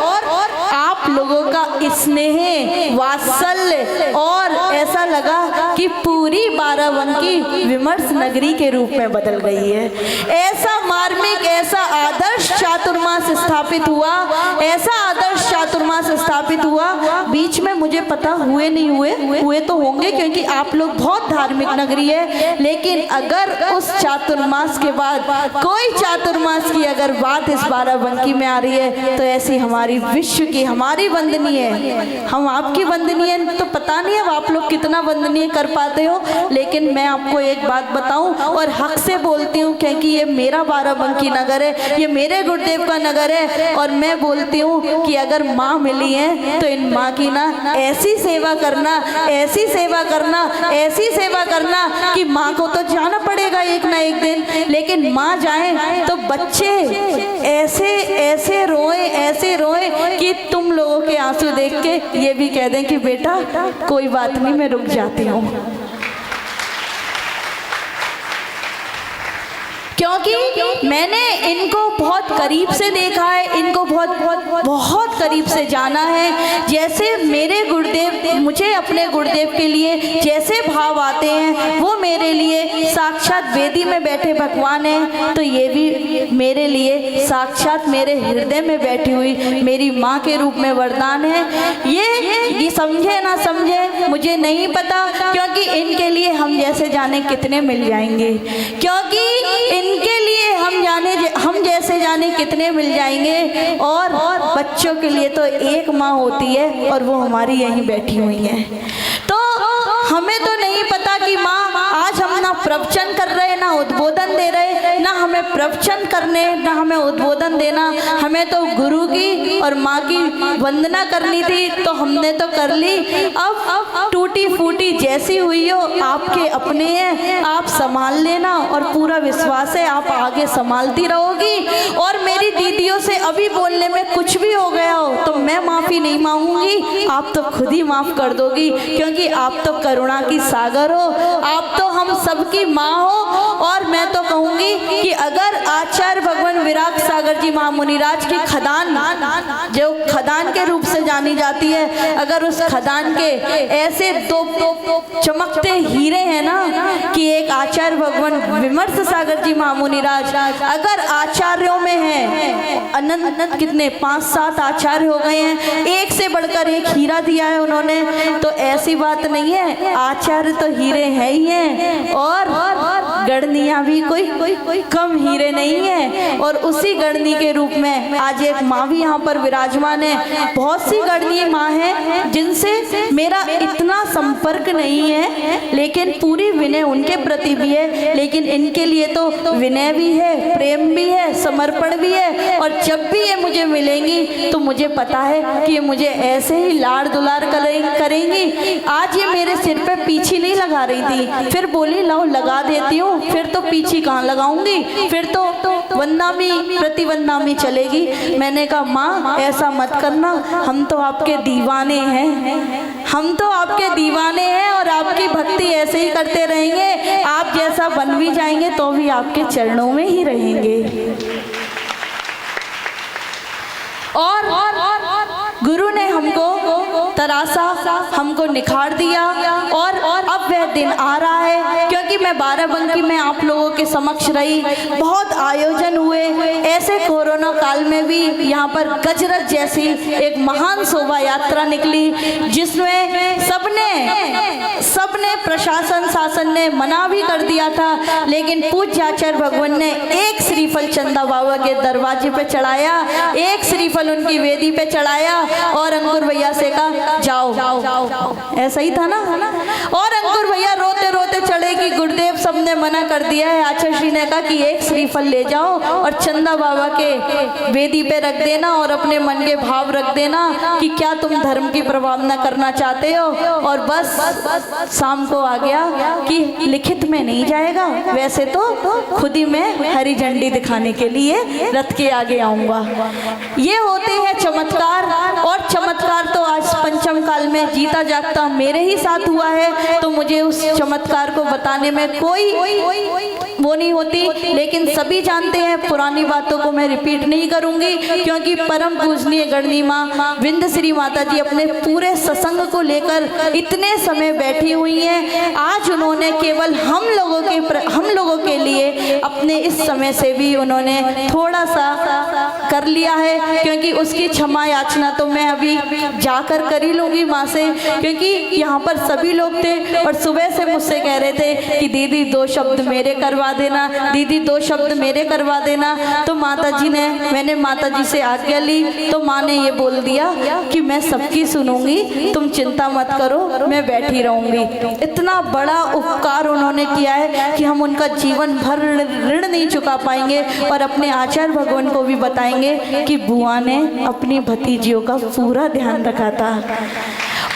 आप लोगों का स्नेह, वात्सल्य, और ऐसा लगा कि पूरी बाराबंकी विमर्श नगरी के रूप में बदल गई है। ऐसा मार्मिक, ऐसा आदर्श चातुर्मास स्थापित हुआ, ऐसा आदर्श चातुर्मास स्थापित हुआ। बीच में मुझे पता हुए नहीं हुए तो होंगे, क्योंकि आप लोग बहुत धार्मिक नगरी है। लेकिन अगर उस चातुर्मास के बाद कोई चातुर्मास की अगर बात इस बाराबंकी में आ रही है, तो ऐसी हमारी विश्व की, हमारी वंदनीय है। हम आपकी वंदनीय है, तो पता नहीं अब आप लोग कितना वंदनीय कर पाते हो। लेकिन मैं आपको एक बात बताऊं, और हक से बोलती हूँ, क्योंकि ये मेरा बाराबंकी नगर है, ये मेरे गुरुदेव का नगर है। और मैं बोलती हूँ कि अगर माँ मिली है तो इन माँ की ना ऐसी सेवा करना, ऐसी सेवा करना, ऐसी सेवा करना कि माँ को तो जाना पड़ेगा एक ना एक दिन, लेकिन माँ जाए तो बच्चे ऐसे रोए कि तुम लोगों के आंसू देख के ये भी कह दें कि बेटा कोई बात नहीं, मैं रुक जाती हूँ। क्योंकि मैंने इनको बहुत करीब से देखा है, इनको बहुत करीब से जाना है। जैसे मेरे गुरुदेव, मुझे अपने गुरुदेव के लिए जैसे भाव आते हैं, वो मेरे लिए साक्षात वेदी में बैठे भगवान हैं, तो ये भी मेरे लिए साक्षात मेरे हृदय में बैठी हुई मेरी माँ के रूप में वरदान है। ये समझे ना समझे मुझे नहीं पता, क्योंकि इनके लिए हम जैसे जाने कितने मिल जाएंगे, क्योंकि इनके लिए हम जैसे जाने कितने मिल जाएंगे। और बच्चों के लिए तो एक माँ होती है, और वो हमारी यहीं बैठी हुई है। तो हमें तो नहीं पता कि माँ आज हम ना प्रवचन कर रहे, ना उद्बोधन दे रहे, ना हमें प्रवचन करने, ना हमें उद्बोधन देना। हमें तो गुरु की और माँ की वंदना करनी थी, तो हमने तो कर ली। अब टूटी फूटी जैसी हुई हो, आपके अपने हैं, आप संभाल लेना, और पूरा विश्वास है आप आगे संभालती रहोगी। और मेरी दीदियों से अभी बोलने में कुछ भी हो गया हो तो मैं माफ़ी नहीं मांगूंगी, आप तो खुद ही माफ़ कर दोगी, क्योंकि आप तो करुणा की सागर हो, आप तो हम सबकी माँ हो। और मैं तो कहूँगी कि अगर आचार्य भगवान विराग सागर जी महामुनिराज की खदान, जो खदान के रूप से जानी जाती है, अगर उस खदान के ऐसे दो चमकते हीरे हैं ना, कि एक आचार्य भगवान विमर्श सागर जी महामुनिराज अगर आचार्यों में है, अनंत कितने 5-7 आचार्य हो गए हैं, एक से बढ़कर एक हीरा दिया है उन्होंने, तो ऐसी बात नहीं है, आचार्य तो हीरे है ही हैं, और गणनियाँ भी कोई कम हीरे नहीं है। और उसी गणनी के रूप में आज एक माँ भी यहाँ पर विराजमान है। बहुत सी गणनीय माँ है जिनसे मेरा इतना संपर्क नहीं है, लेकिन पूरी विनय उनके प्रति भी है। लेकिन इनके लिए तो विनय भी है, प्रेम भी है, समर्पण भी है। और जब भी ये मुझे मिलेंगी तो मुझे पता है कि ये मुझे ऐसे ही लाड़ दुलार करेंगी। आज ये मेरे सिर पे पीछी नहीं लगा रही थी, फिर बोली लो लगा देती हूँ, फिर तो पीछी कहाँ लगाऊंगी, फिर तो वंदामी प्रतिवंदामी चलेगी। मैंने कहा माँ ऐसा मत करना, हम तो आपके दीवाने हैं, हम तो आपके दीवाने हैं, और आपकी भक्ति ऐसे ही करते रहेंगे। आप जैसा बन भी जाएंगे तो भी आपके चरणों में ही रहेंगे। और गुरु ने हमको तरासा, हमको निखार दिया और अब वह दिन आ रहा है। क्योंकि मैं बाराबंकी में आप लोगों के समक्ष रही, बहुत आयोजन हुए, ऐसे कोरोना काल में भी यहाँ पर गजरथ जैसी एक महान शोभा यात्रा निकली, जिसमें सबने प्रशासन शासन ने मना भी कर दिया था, लेकिन पूज्य आचार्य भगवान ने एक श्रीफल चंदा बाबा के दरवाजे पे चढ़ाया, एक श्रीफल उनकी वेदी पे चढ़ाया और अंकुर भैया से कहा जाओ, ऐसा ही था ना। और अंकुर भैया रोते रोते चढ़े कि गुरुदेव सबने मना कर दिया है। आचार्य श्री ने कहा कि एक श्रीफल ले जाओ और चंदा बाबा के वेदी पे रख देना और अपने मन के भाव रख देना कि क्या तुम धर्म की प्रभावना करना चाहते हो। और बस शाम को आ गया कि लिखित में नहीं जाएगा, वैसे तो खुद ही मैं हरी झंडी दिखाने के लिए रथ के आगे आऊंगा। ये होते हैं चमत्कार, और चमत्कार तो आज पंचम काल में जीता जागता मेरे ही साथ हुआ है, तो मुझे उस चमत्कार को बताने में कोई वो नहीं होती। लेकिन सभी जानते हैं, पुरानी बातों को मैं रिपीट नहीं करूंगी, क्योंकि परम पूजनीय गणनी माँ विंध्य श्री माता जी अपने पूरे सत्संग को लेकर इतने समय बैठी हुई हैं। आज उन्होंने केवल हम लोगों के लिए अपने इस समय से भी उन्होंने थोड़ा सा कर लिया है, क्योंकि उसकी क्षमा याचना तो मैं अभी जाकर कर ही लूँगी माँ से, क्योंकि यहाँ पर सभी लोग थे और सुबह से मुझसे कह रहे थे कि दीदी 2 शब्द मेरे करवा देना, दीदी 2 शब्द मेरे करवा देना। तो मैंने माता जी से आज्ञा ली, तो माँ ने ये बोल दिया कि मैं सबकी सुनूंगी, तुम चिंता मत करो, मैं बैठी रहूंगी। इतना बड़ा उपकार उन्होंने किया है कि हम उनका जीवन भर ऋण नहीं चुका पाएंगे। और अपने आचार्य भगवान को भी बताएंगे कि बुआ ने अपनी भतीजियों का पूरा ध्यान रखा था।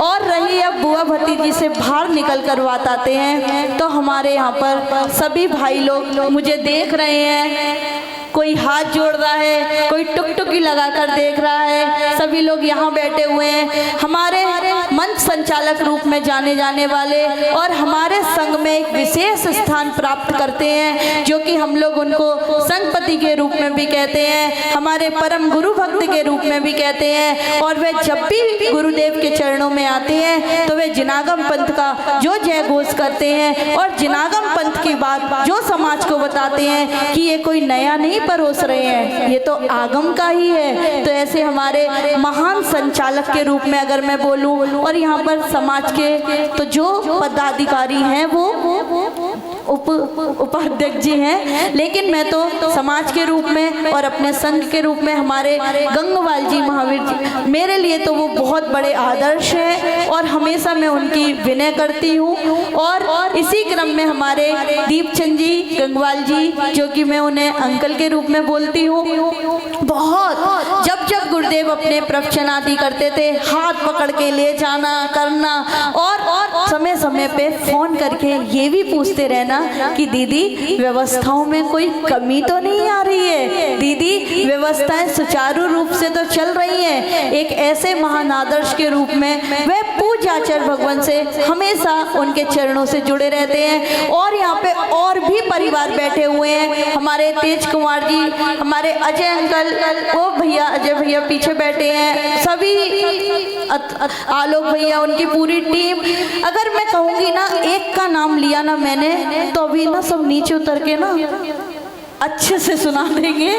और रही अब बुआ भतीजी से बाहर निकल कर बात आते हैं, तो हमारे यहाँ पर सभी भाई लोग मुझे देख रहे हैं, कोई हाथ जोड़ रहा है, कोई टुकटुकी लगाकर देख रहा है, सभी लोग यहाँ बैठे हुए हैं। हमारे मंच संचालक रूप में जाने जाने वाले और हमारे संघ में एक विशेष स्थान प्राप्त करते हैं, जो कि हम लोग उनको संघपति के रूप में भी कहते हैं, हमारे परम गुरु भक्त के रूप में भी कहते हैं। और वे जब भी गुरुदेव के चरणों में आते हैं तो वे जिनागम पंथ का जो जय घोष करते हैं और जिनागम पंथ की बात जो समाज को बताते हैं कि ये कोई नया नहीं परोस रहे हैं, ये तो आगम का ही है। तो ऐसे हमारे महान संचालक के रूप में अगर मैं बोलूं, और यहाँ पर समाज के तो जो पदाधिकारी हैं वो उपाध्यक्ष जी हैं, लेकिन मैं तो समाज के रूप में और अपने संघ के रूप में हमारे गंगवाल जी महावीर जी, मेरे लिए तो वो बहुत बड़े आदर्श हैं और हमेशा मैं उनकी विनय करती हूँ। और इसी क्रम में हमारे दीपचंद जी गंगवाल जी, जो कि मैं उन्हें अंकल के रूप में बोलती हूँ, बहुत जब गुरुदेव अपने प्रवचन आदि करते थे, हाथ पकड़ के ले जाना करना, और समय समय पे फोन करके ये भी पूछते रहना कि दीदी व्यवस्थाओं में कोई कमी तो नहीं आ रही है, दीदी व्यवस्थाएं सुचारू रूप से तो चल रही हैं। एक ऐसे महान आदर्श के रूप में वह पूज्य आचार्य भगवान से हमेशा उनके चरणों से जुड़े रहते हैं। और यहाँ पे और भी परिवार बैठे हुए हैं, हमारे तेज कुमार जी, हमारे अजय अंकल, वो भैया अजय भैया पीछे बैठे हैं, सभी आलोक भैया, उनकी पूरी टीम। अगर मैं कहूँगी ना, एक का नाम लिया ना मैंने, तो अभी ना सब नीचे उतर के ना अच्छे से सुना देंगे।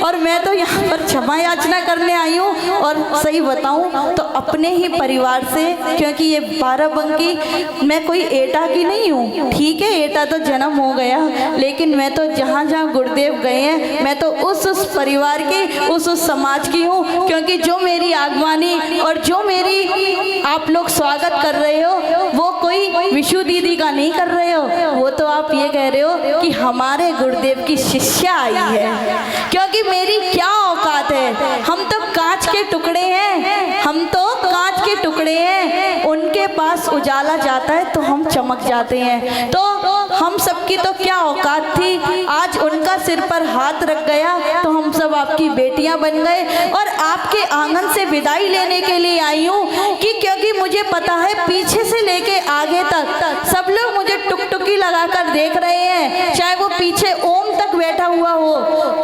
और मैं तो यहाँ पर क्षमा याचना करने आई हूँ, और सही बताऊँ तो अपने ही परिवार से, क्योंकि ये बाराबंकी मैं कोई एटा की नहीं हूँ, ठीक है एटा तो जन्म हो गया, लेकिन मैं तो जहाँ जहाँ गुरुदेव गए हैं मैं तो उस परिवार की, उस समाज की हूँ। क्योंकि जो मेरी आगवानी और जो मेरी आप लोग स्वागत कर रहे हो वो कोई विशु दीदी का नहीं कर रहे हो, वो तो आप ये कह रहे हो कि हमारे गुरुदेव की शिष्या आई है। क्योंकि मेरी क्या औकात है, हम तो कांच के टुकड़े हैं, हम तो कांच के टुकड़े हैं, उनके पास उजाला जाता है तो हम चमक जाते हैं। तो हम सबकी तो क्या औकात थी, आज उनका सिर पर हाथ रख गया तो हम सब आपकी बेटियां बन गए। और आपके आंगन से विदाई लेने के लिए आई हूँ कि क्योंकि मुझे पता है पीछे से लेके आगे तक सब लोग मुझे टुकटुकी लगाकर देख रहे हैं, चाहे वो पीछे ओम तक बैठा हुआ हो,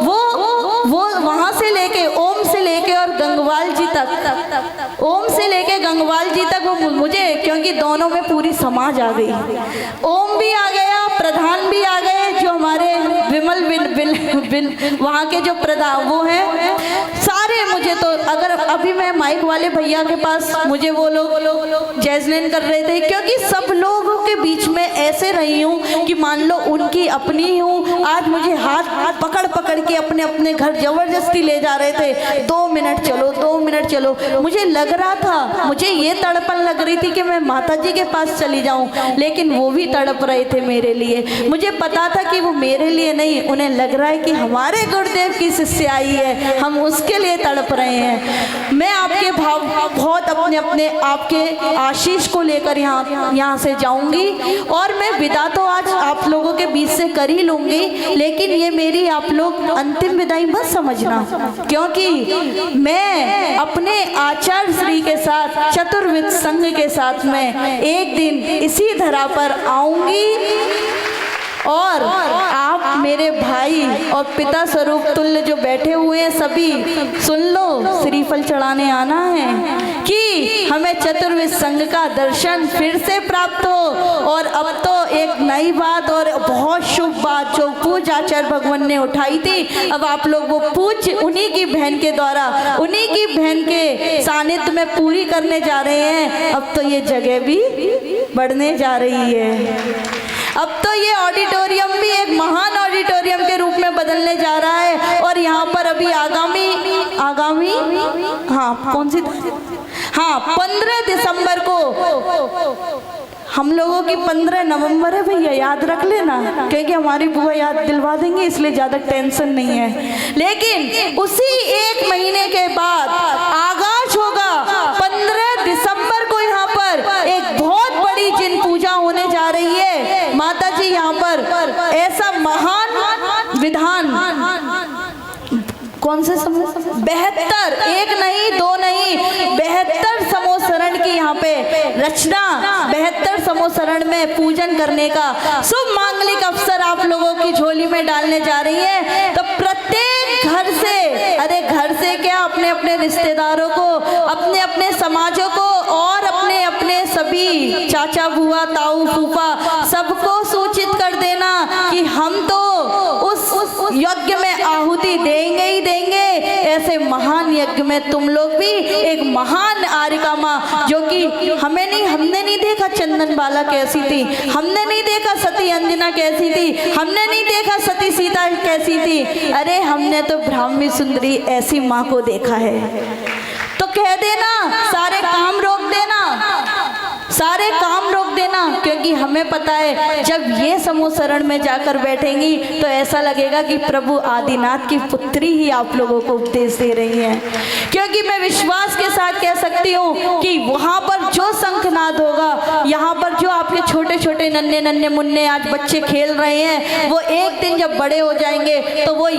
वो वहां से लेके ओम से लेके और गंगवाल जी तक, ओम से लेके गंगवाल जी तक वो मुझे, क्योंकि दोनों में पूरी समाज आ गई, ओम भी आ गया, प्रधान भी आ गए, जो हमारे विमल वहाँ के जो प्रधान वो हैं सारे। मुझे तो अगर अभी मैं माइक वाले भैया के पास, मुझे वो लोग जैजमेंट कर रहे थे, क्योंकि सब लोगों के बीच में ऐसे रही हूँ कि मान लो उनकी अपनी हूँ। आज मुझे हाथ पकड़ पकड़ के अपने अपने घर जबरदस्ती ले जा रहे थे, 2 मिनट चलो, 2 मिनट चलो। मुझे लग रहा था, मुझे ये तड़पन लग रही थी कि मैं माता जी के पास चली जाऊँ, लेकिन वो भी तड़प रहे थे मेरे लिए। मुझे पता था कि वो मेरे लिए नहीं, उन्हें लग रहा है कि हमारे गुरुदेव की शिष्य आई है, हम उसके लिए तड़प रहे हैं। मैं आपके भाव बहुत अपने आपके आशीष को लेकर यहाँ से जाऊंगी, और मैं विदा तो आज आप लोगों के बीच से कर ही लूंगी, लेकिन ये मेरी आप लोग अंतिम विदाई मत समझना, क्योंकि मैं अपने आचार्य श्री के साथ, चतुर्विद संघ के साथ में एक दिन इसी धरा पर आऊंगी, और आप मेरे भाई और पिता स्वरूप तुल्य जो बैठे हुए हैं सभी सुन लो, श्रीफल चढ़ाने आना है कि हमें चतुर्विद संघ का दर्शन फिर से प्राप्त हो। और अब तो एक नई बात और बहुत शुभ बात जो पूज्य आचार्य भगवान ने उठाई थी, अब आप लोग वो पूज्य उन्हीं की बहन के द्वारा, उन्हीं की बहन के सानिध्य में पूरी करने जा रहे हैं। अब तो ये जगह भी बढ़ने जा रही है, अब तो ये ऑडिटोरियम भी एक महान ऑडिटोरियम के रूप में बदलने जा रहा है। और यहाँ पर अभी आगामी कौन सी 15 दिसंबर को हम लोगों की 15 नवंबर है भैया, याद रख लेना, क्योंकि हमारी बुआ याद दिलवा देंगे, इसलिए ज़्यादा टेंशन नहीं है। लेकिन उसी एक महीने के बाद आगाज होगा 15 दिसंबर को यहाँ पर एक बहुत बड़ी जिन पूजा होने जा रही है। माता जी यहाँ पर ऐसा महान विधान, कौन से 72, एक नहीं 2 नहीं 72 समोसरण की यहाँ पे रचना, 72 समोसरण में पूजन करने का शुभ मांगलिक अवसर आप लोगों की झोली में डालने जा रही है। तो प्रत्येक घर से, अरे घर से क्या, अपने अपने रिश्तेदारों को, अपने अपने समाजों को, और अपने अपने सभी चाचा बुआ ताऊ फूफा सबको सूचित कर देना कि हम तो उस यज्ञ में आहुति देंगे ही देंगे। ऐसे महान यज्ञ में तुम लोग भी एक महान आरिका माँ, जो कि हमने नहीं देखा चंदन बाला कैसी थी, हमने नहीं देखा सती अंजना कैसी थी, हमने नहीं देखा सती सीता कैसी थी, अरे हमने तो ब्राह्मी सुंदरी ऐसी माँ को देखा है। तो कह देना, सारे काम रोक देना, सारे काम रोक देना, क्योंकि हमें पता है जब ये समोसरण में जाकर बैठेंगी तो ऐसा लगेगा कि प्रभु आदिनाथ की पुत्री ही आप लोगों को उपदेश दे रही हैं। क्योंकि मैं विश्वास के साथ कह सकती हूँ कि वहाँ पर जो शंखनाद होगा, यहाँ पर जो आपके छोटे छोटे नन्हे नन्हे मुन्ने आज बच्चे खेल रहे हैं, वो एक दिन जब बड़े हो जाएंगे तो वो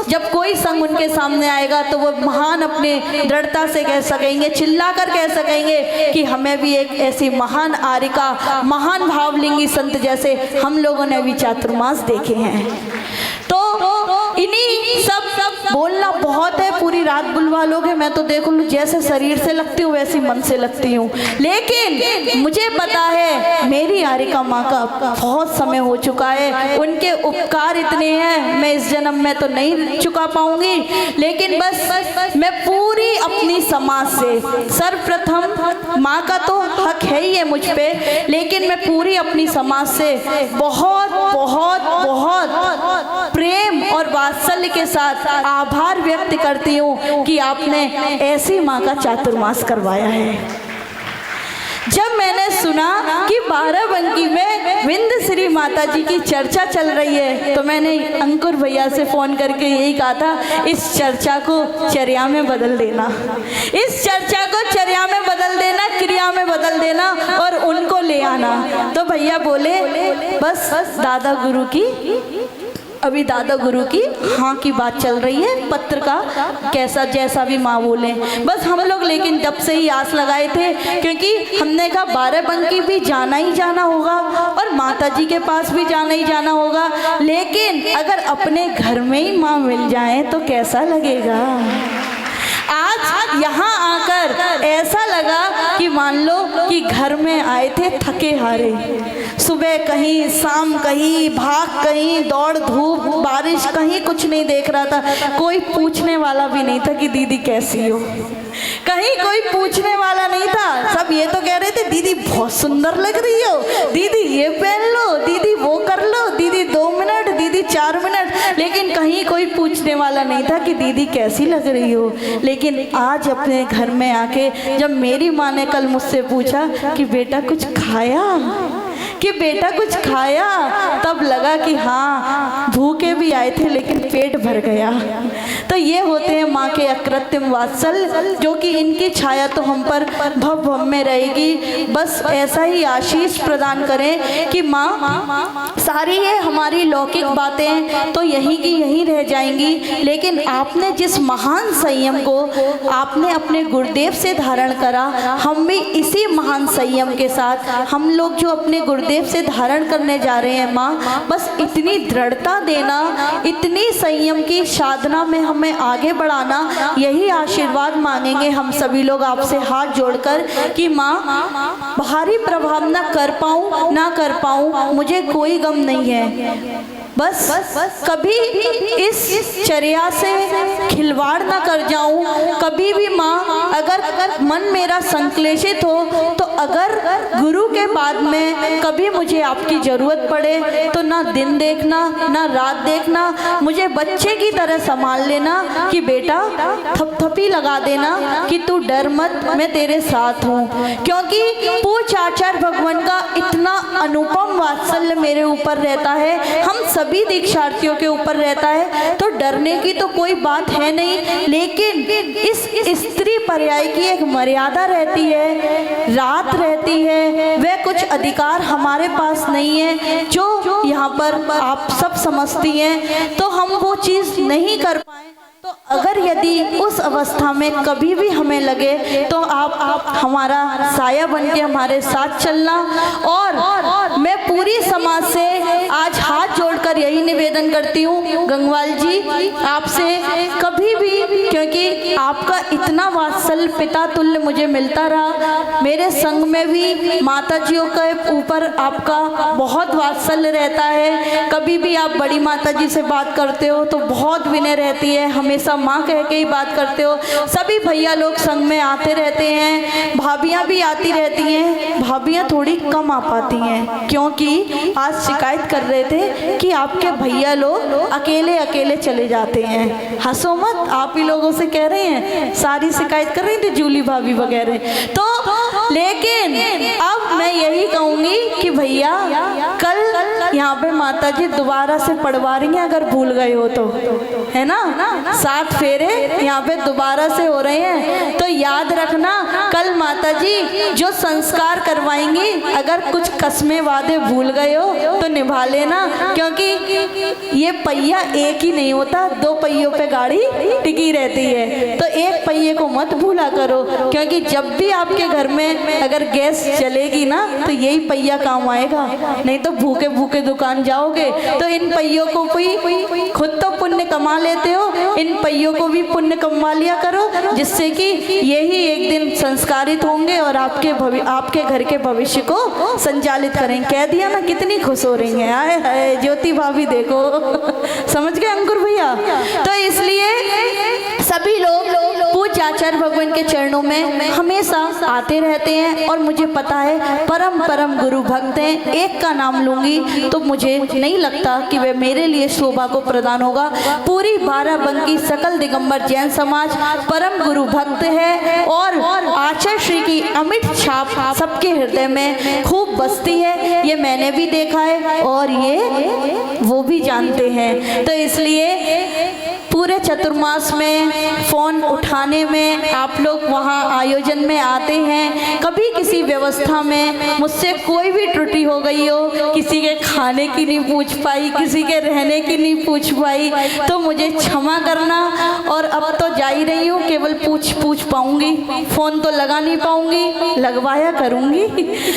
जब कोई संघ उनके सामने आएगा तो वो महान अपने दृढ़ता से कह सकेंगे, चिल्लाकर कह सकेंगे कि हमें भी एक ऐसी महान आरिका, महान भावलिंगी संत जैसे हम लोगों ने भी चातुर्मास देखे हैं। तो इन्हीं सब बोलना बहुत है, पूरी रात बुलवा लोगे, मैं तो देखो जैसे शरीर से लगती हूँ वैसी मन से लगती हूँ, लेकिन मुझे पता है मेरी आरिका माँ का बहुत समय हो चुका है, उनके उपकार इतने हैं मैं इस जन्म में तो नहीं चुका पाऊंगी, लेकिन बस मैं पूरी अपनी समाज से, सर्वप्रथम माँ का तो हक है ही है मुझ पे, लेकिन मैं पूरी अपनी समाज से बहुत बहुत बहुत प्रेम और वात्सल्य के साथ आभार व्यक्त करती हूँ कि आपने ऐसी माँ का चातुर्मास करवाया है। जब मैंने सुना कि बाराबंकी में विंध्य श्री माता जी की चर्चा चल रही है तो मैंने अंकुर भैया से फ़ोन करके यही कहा था, इस चर्चा को चर्या में बदल देना, इस चर्चा को चर्या में बदल देना, क्रिया में बदल देना और उनको ले आना। तो भैया बोले बस दादा गुरु की, अभी दादा गुरु की हाँ की बात चल रही है, पत्र का कैसा जैसा भी माँ बोले बस हम लोग, लेकिन जब से ही आस लगाए थे, क्योंकि हमने कहा बाराबंकी भी जाना ही जाना होगा और माता जी के पास भी जाना ही जाना होगा, लेकिन अगर अपने घर में ही माँ मिल जाए तो कैसा लगेगा। आज यहाँ आकर ऐसा लगा कि मान लो कि घर में आए थे थके हारे। सुबह कहीं, शाम कहीं, भाग कहीं, दौड़ धूप, बारिश, कहीं कुछ नहीं देख रहा था। कोई पूछने वाला भी नहीं था कि दीदी कैसी हो, कहीं कोई पूछने वाला नहीं था। सब ये तो कह रहे थे दीदी बहुत सुंदर लग रही हो, दीदी ये पहन लो, दीदी वो कर लो, दीदी 2 मिनट, दीदी 4 मिनट, लेकिन कहीं कोई पूछने वाला नहीं था कि दीदी कैसी लग रही हो। लेकिन आज अपने घर में आके जब मेरी माँ ने कल मुझसे पूछा कि बेटा कुछ खाया, कि बेटा कुछ खाया, तब लगा कि हाँ भूखे भी आए थे लेकिन पेट भर गया। तो ये होते हैं माँ के अकृत्रिम वात्सल्य, जो कि इनकी छाया तो हम पर भव भव में रहेगी। बस ऐसा ही आशीष प्रदान करें कि माँ सारी ये हमारी लौकिक बातें तो यहीं की यहीं रह जाएंगी, लेकिन आपने जिस महान संयम को आपने अपने गुरुदेव से धारण करा, हम भी इसी महान संयम के साथ हम लोग जो अपने गुरुदेव से धारण करने जा रहे हैं माँ, बस इतनी दृढ़ता देना, इतनी संयम की साधना में हमें आगे बढ़ाना, यही आशीर्वाद मांगेंगे हम सभी लोग आपसे हाथ जोड़कर कि माँ बाहरी प्रभाव ना कर पाऊँ ना कर पाऊँ, मुझे कोई गम नहीं है, बस कभी इस चर्या से खिलवाड़ ना कर जाऊं। कभी भी माँ अगर मन मेरा संक्लेशित हो तो अगर गुरु के बाद में कभी मुझे आपकी ज़रूरत पड़े तो ना दिन देखना ना रात देखना, मुझे बच्चे की तरह संभाल लेना कि बेटा थपथपी लगा देना कि तू डर मत, मैं तेरे साथ हूँ। क्योंकि पूज्य आचार्य भगवान का इतना अनुपम वात्सल्य मेरे ऊपर रहता है, हम सभी दीक्षार्थियों के ऊपर रहता है, तो डरने की तो कोई बात है नहीं। लेकिन इस स्त्री पर्याय की एक मर्यादा रहती है, रात रहती है, वह कुछ अधिकार हमारे पास नहीं है जो यहाँ पर आप सब समझती हैं, तो हम वो चीज़ नहीं कर पाए। तो अगर यदि उस अवस्था में कभी भी हमें लगे तो आप हमारा साया बन के हमारे साथ चलना। और मैं पूरी समाज से आज हाथ जोड़कर यही निवेदन करती हूँ गंगवाल जी आपसे, कभी भी, क्योंकि आपका इतना वात्सल्य पिता तुल्य मुझे मिलता रहा, मेरे संग में भी माता जियों के ऊपर आपका बहुत वात्सल्य रहता है। कभी भी आप बड़ी माता जी से बात करते हो तो बहुत विनय रहती है, हमेशा माँ कह के ही बात करते हो। सभी भैया लोग संग में आते रहते हैं, भाभियाँ भी आती रहती हैं, भाभियाँ थोड़ी कम आ पाती हैं क्योंकि आज शिकायत कर रहे थे कि आपके भैया लोग अकेले अकेले चले जाते हैं। हंसो मत, आप ही लोगों से कह रहे हैं, सारी शिकायत कर रही थी जूली भाभी वगैरह। तो लेकिन अब मैं यही कहूँगी कि भैया कल यहाँ पे माता जी दोबारा से पढ़वा रही हैं, अगर भूल गए हो तो, है ना, 7 फेरे यहाँ पे दोबारा से हो रहे हैं, तो याद रखना कल माता जी जो संस्कार करवाएंगी, अगर कुछ कस्में वादे भूल गए हो तो निभा लेना, क्योंकि ये पहिया एक ही नहीं होता, 2 पहियों पे गाड़ी टिकी रहती है, तो एक पहिए को मत भूला करो, क्योंकि जब भी आपके घर में अगर गैस चलेगी ना तो यही पहिया काम आएगा, नहीं तो भूखे भूखे दुकान जाओगे। तो इन पहियों को भी खुद तो पुण्य कमा लेते हो, इन पहियों को भी पुण्य कमा लिया करो, जिससे कि यही एक दिन संस्कारित होंगे और आपके घर के भविष्य को संचालित करें। कह दिया ना, कितनी खुश हो रही हैं, आए हाय ज्योति भाभी देखो, समझ गए अंकुर भैया। तो इसलिए सभी लोग पूज्य आचार्य भगवान के चरणों में हमेशा आते रहते हैं और मुझे पता है परम परम गुरु भक्त हैं। एक का नाम लूंगी तो मुझे नहीं लगता कि वह मेरे लिए शोभा को प्रदान होगा। पूरी बाराबंकी सकल दिगंबर जैन समाज परम गुरु भक्त है और आचार्य श्री की अमिट छाप सबके हृदय में खूब बसती है, ये मैंने भी देखा है और ये वो भी जानते हैं। तो इसलिए पूरे चतुर्मास में फ़ोन उठाने में आप लोग वहाँ आयोजन में आते हैं, कभी किसी व्यवस्था में मुझसे कोई भी त्रुटि हो गई हो, किसी के खाने की नहीं पूछ पाई, किसी के रहने की नहीं पूछ पाई, तो मुझे क्षमा करना। और अब तो जा ही रही हूँ, केवल पूछ पाऊँगी, फ़ोन तो लगा नहीं पाऊँगी, लगवाया करूँगी।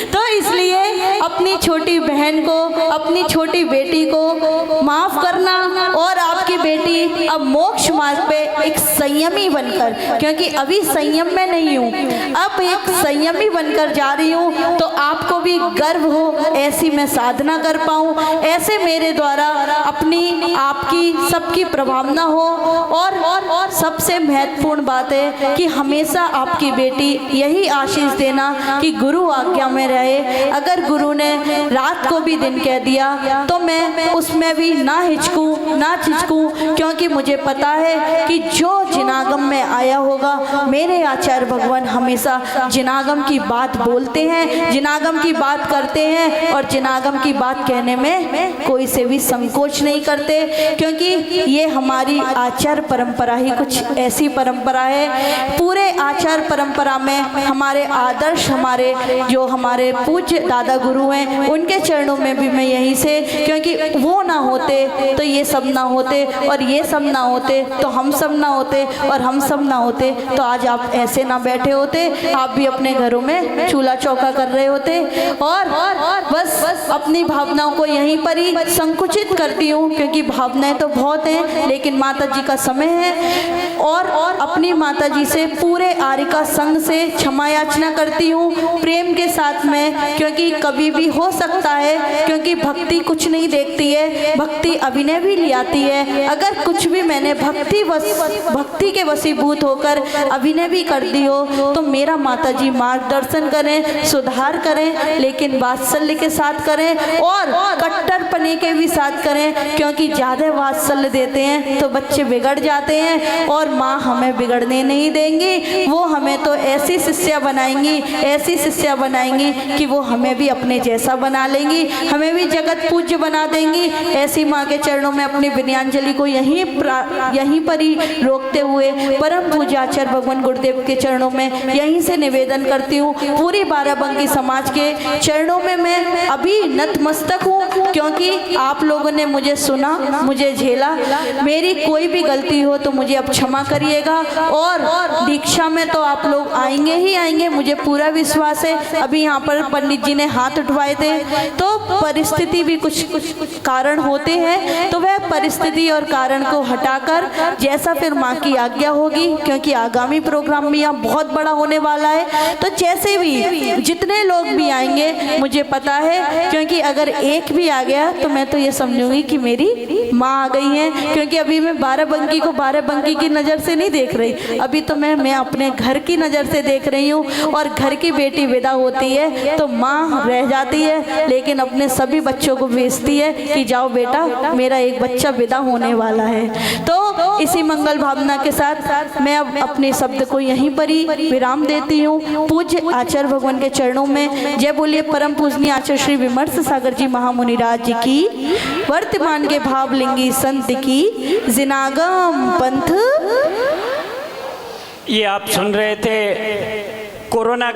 तो इसलिए अपनी छोटी बहन को, अपनी छोटी बेटी को माफ़ करना और आपकी बेटी अब मोक्ष मार्ग पे एक संयमी बनकर, क्योंकि अभी संयम में नहीं हूँ, अब एक संयमी बनकर जा रही हूँ, तो आपको भी गर्व हो, ऐसी मैं साधना कर पाऊँ, ऐसे मेरे द्वारा अपनी आपकी सबकी प्रभावना हो। और सबसे महत्वपूर्ण बात है कि हमेशा आपकी बेटी यही आशीष देना कि गुरु आज्ञा में रहे। अगर गुरु ने रात को भी दिन कह दिया तो मैं उसमें भी ना हिचकूं ना चिचकूं, क्योंकि मुझे पता है कि जो जिनागम में आया होगा, मेरे आचार्य भगवान हमेशा जिनागम की बात बोलते हैं, जिनागम की बात करते हैं, और जिनागम की बात कहने में कोई से भी संकोच नहीं करते, क्योंकि ये हमारी आचार परंपरा ही कुछ ऐसी परंपरा है। पूरे आचार परंपरा में हमारे आदर्श, हमारे जो हमारे पूज्य दादा गुरु हैं, उनके चरणों में भी मैं यहीं से, क्योंकि वो ना होते तो ये सब ना होते, और ये सब ना होते तो हम सब ना होते, और हम सब ना होते तो आज आप ऐसे ना बैठे होते, आप भी अपने घरों में चूल्हा चौका कर रहे होते। और बस अपनी भावनाओं को यहीं पर ही संकुचित करती हूँ, क्योंकि भावनाएं तो बहुत हैं, लेकिन माता जी का समय है, और अपनी माता जी से पूरे आरिका संघ से क्षमा याचना करती हूँ प्रेम के साथ में, क्योंकि कभी भी हो सकता है, क्योंकि भक्ति कुछ नहीं देखती है, भक्ति अभिनय भी लियाती है। अगर कुछ भी मैंने भक्ति के वशीभूत होकर अभिनय भी कर दी हो तो मेरा माता जी मार्गदर्शन करें, सुधार करें, लेकिन वात्सल्य के साथ करें और कट्टरपने के भी साथ करें, क्योंकि ज़्यादा वात्सल्य देते हैं तो बच्चे बिगड़ जाते हैं, और माँ हमें बिगड़ने नहीं देंगी, वो हमें तो ऐसी शिष्या बनाएंगी, ऐसी शिष्या बनाएंगी कि वो हमें भी अपने जैसा बना लेंगी, हमें भी जगत पूज्य बना देंगी। ऐसी माँ के चरणों में अपनी विनयांजलि को यहीं पर ही रोकते हुए परम पूज्य आचार्य भगवान गुरुदेव के चरणों में यहीं से निवेदन करती हूँ। पूरी बाराबंकी समाज के चरणों में मैं अभी नतमस्तक हूँ, क्योंकि आप लोगों ने मुझे सुना, मुझे झेला, मेरी कोई भी गलती हो तो मुझे अब क्षमा करिएगा, और दीक्षा में तो आप लोग आएंगे ही आएंगे, मुझे पूरा विश्वास है। अभी यहाँ पर पंडित जी ने हाथ उठवाए थे, तो परिस्थिति भी कुछ कारण होते हैं, तो वह परिस्थिति और कारण को हटाकर जैसा फिर माँ की आज्ञा होगी, क्योंकि आगामी प्रोग्राम भी यहाँ बहुत बड़ा होने वाला है, तो जैसे भी जितने लोग भी आएंगे मुझे पता है, क्योंकि अगर एक भी आ गया तो मैं तो ये समझूंगी कि मेरी माँ आ गई है, क्योंकि अभी मैं बाराबंकी को बाराबंकी की नज़र से नहीं देख रही, अभी तो मैं अपने घर की नज़र से देख रही हूँ। और घर की बेटी विदा होती है तो माँ रह जाती है, लेकिन अपने सभी बच्चों को भेजती है कि जाओ बेटा, मेरा एक बच्चा विदा होने वाला है। तो इसी मंगल भावना के साथ मैं अब अपने शब्द को यहीं पर ही विराम देती हूँ। पूज्य आचार्य भगवान के चरणों में जय बोलिए। परम पूजनीय आचार्य श्री विमर्श सागर जी महामुनिराज जी की, वर्तमान के भावलिंगी संत की, जिनागम पंथ। ये आप सुन रहे थे कोरोना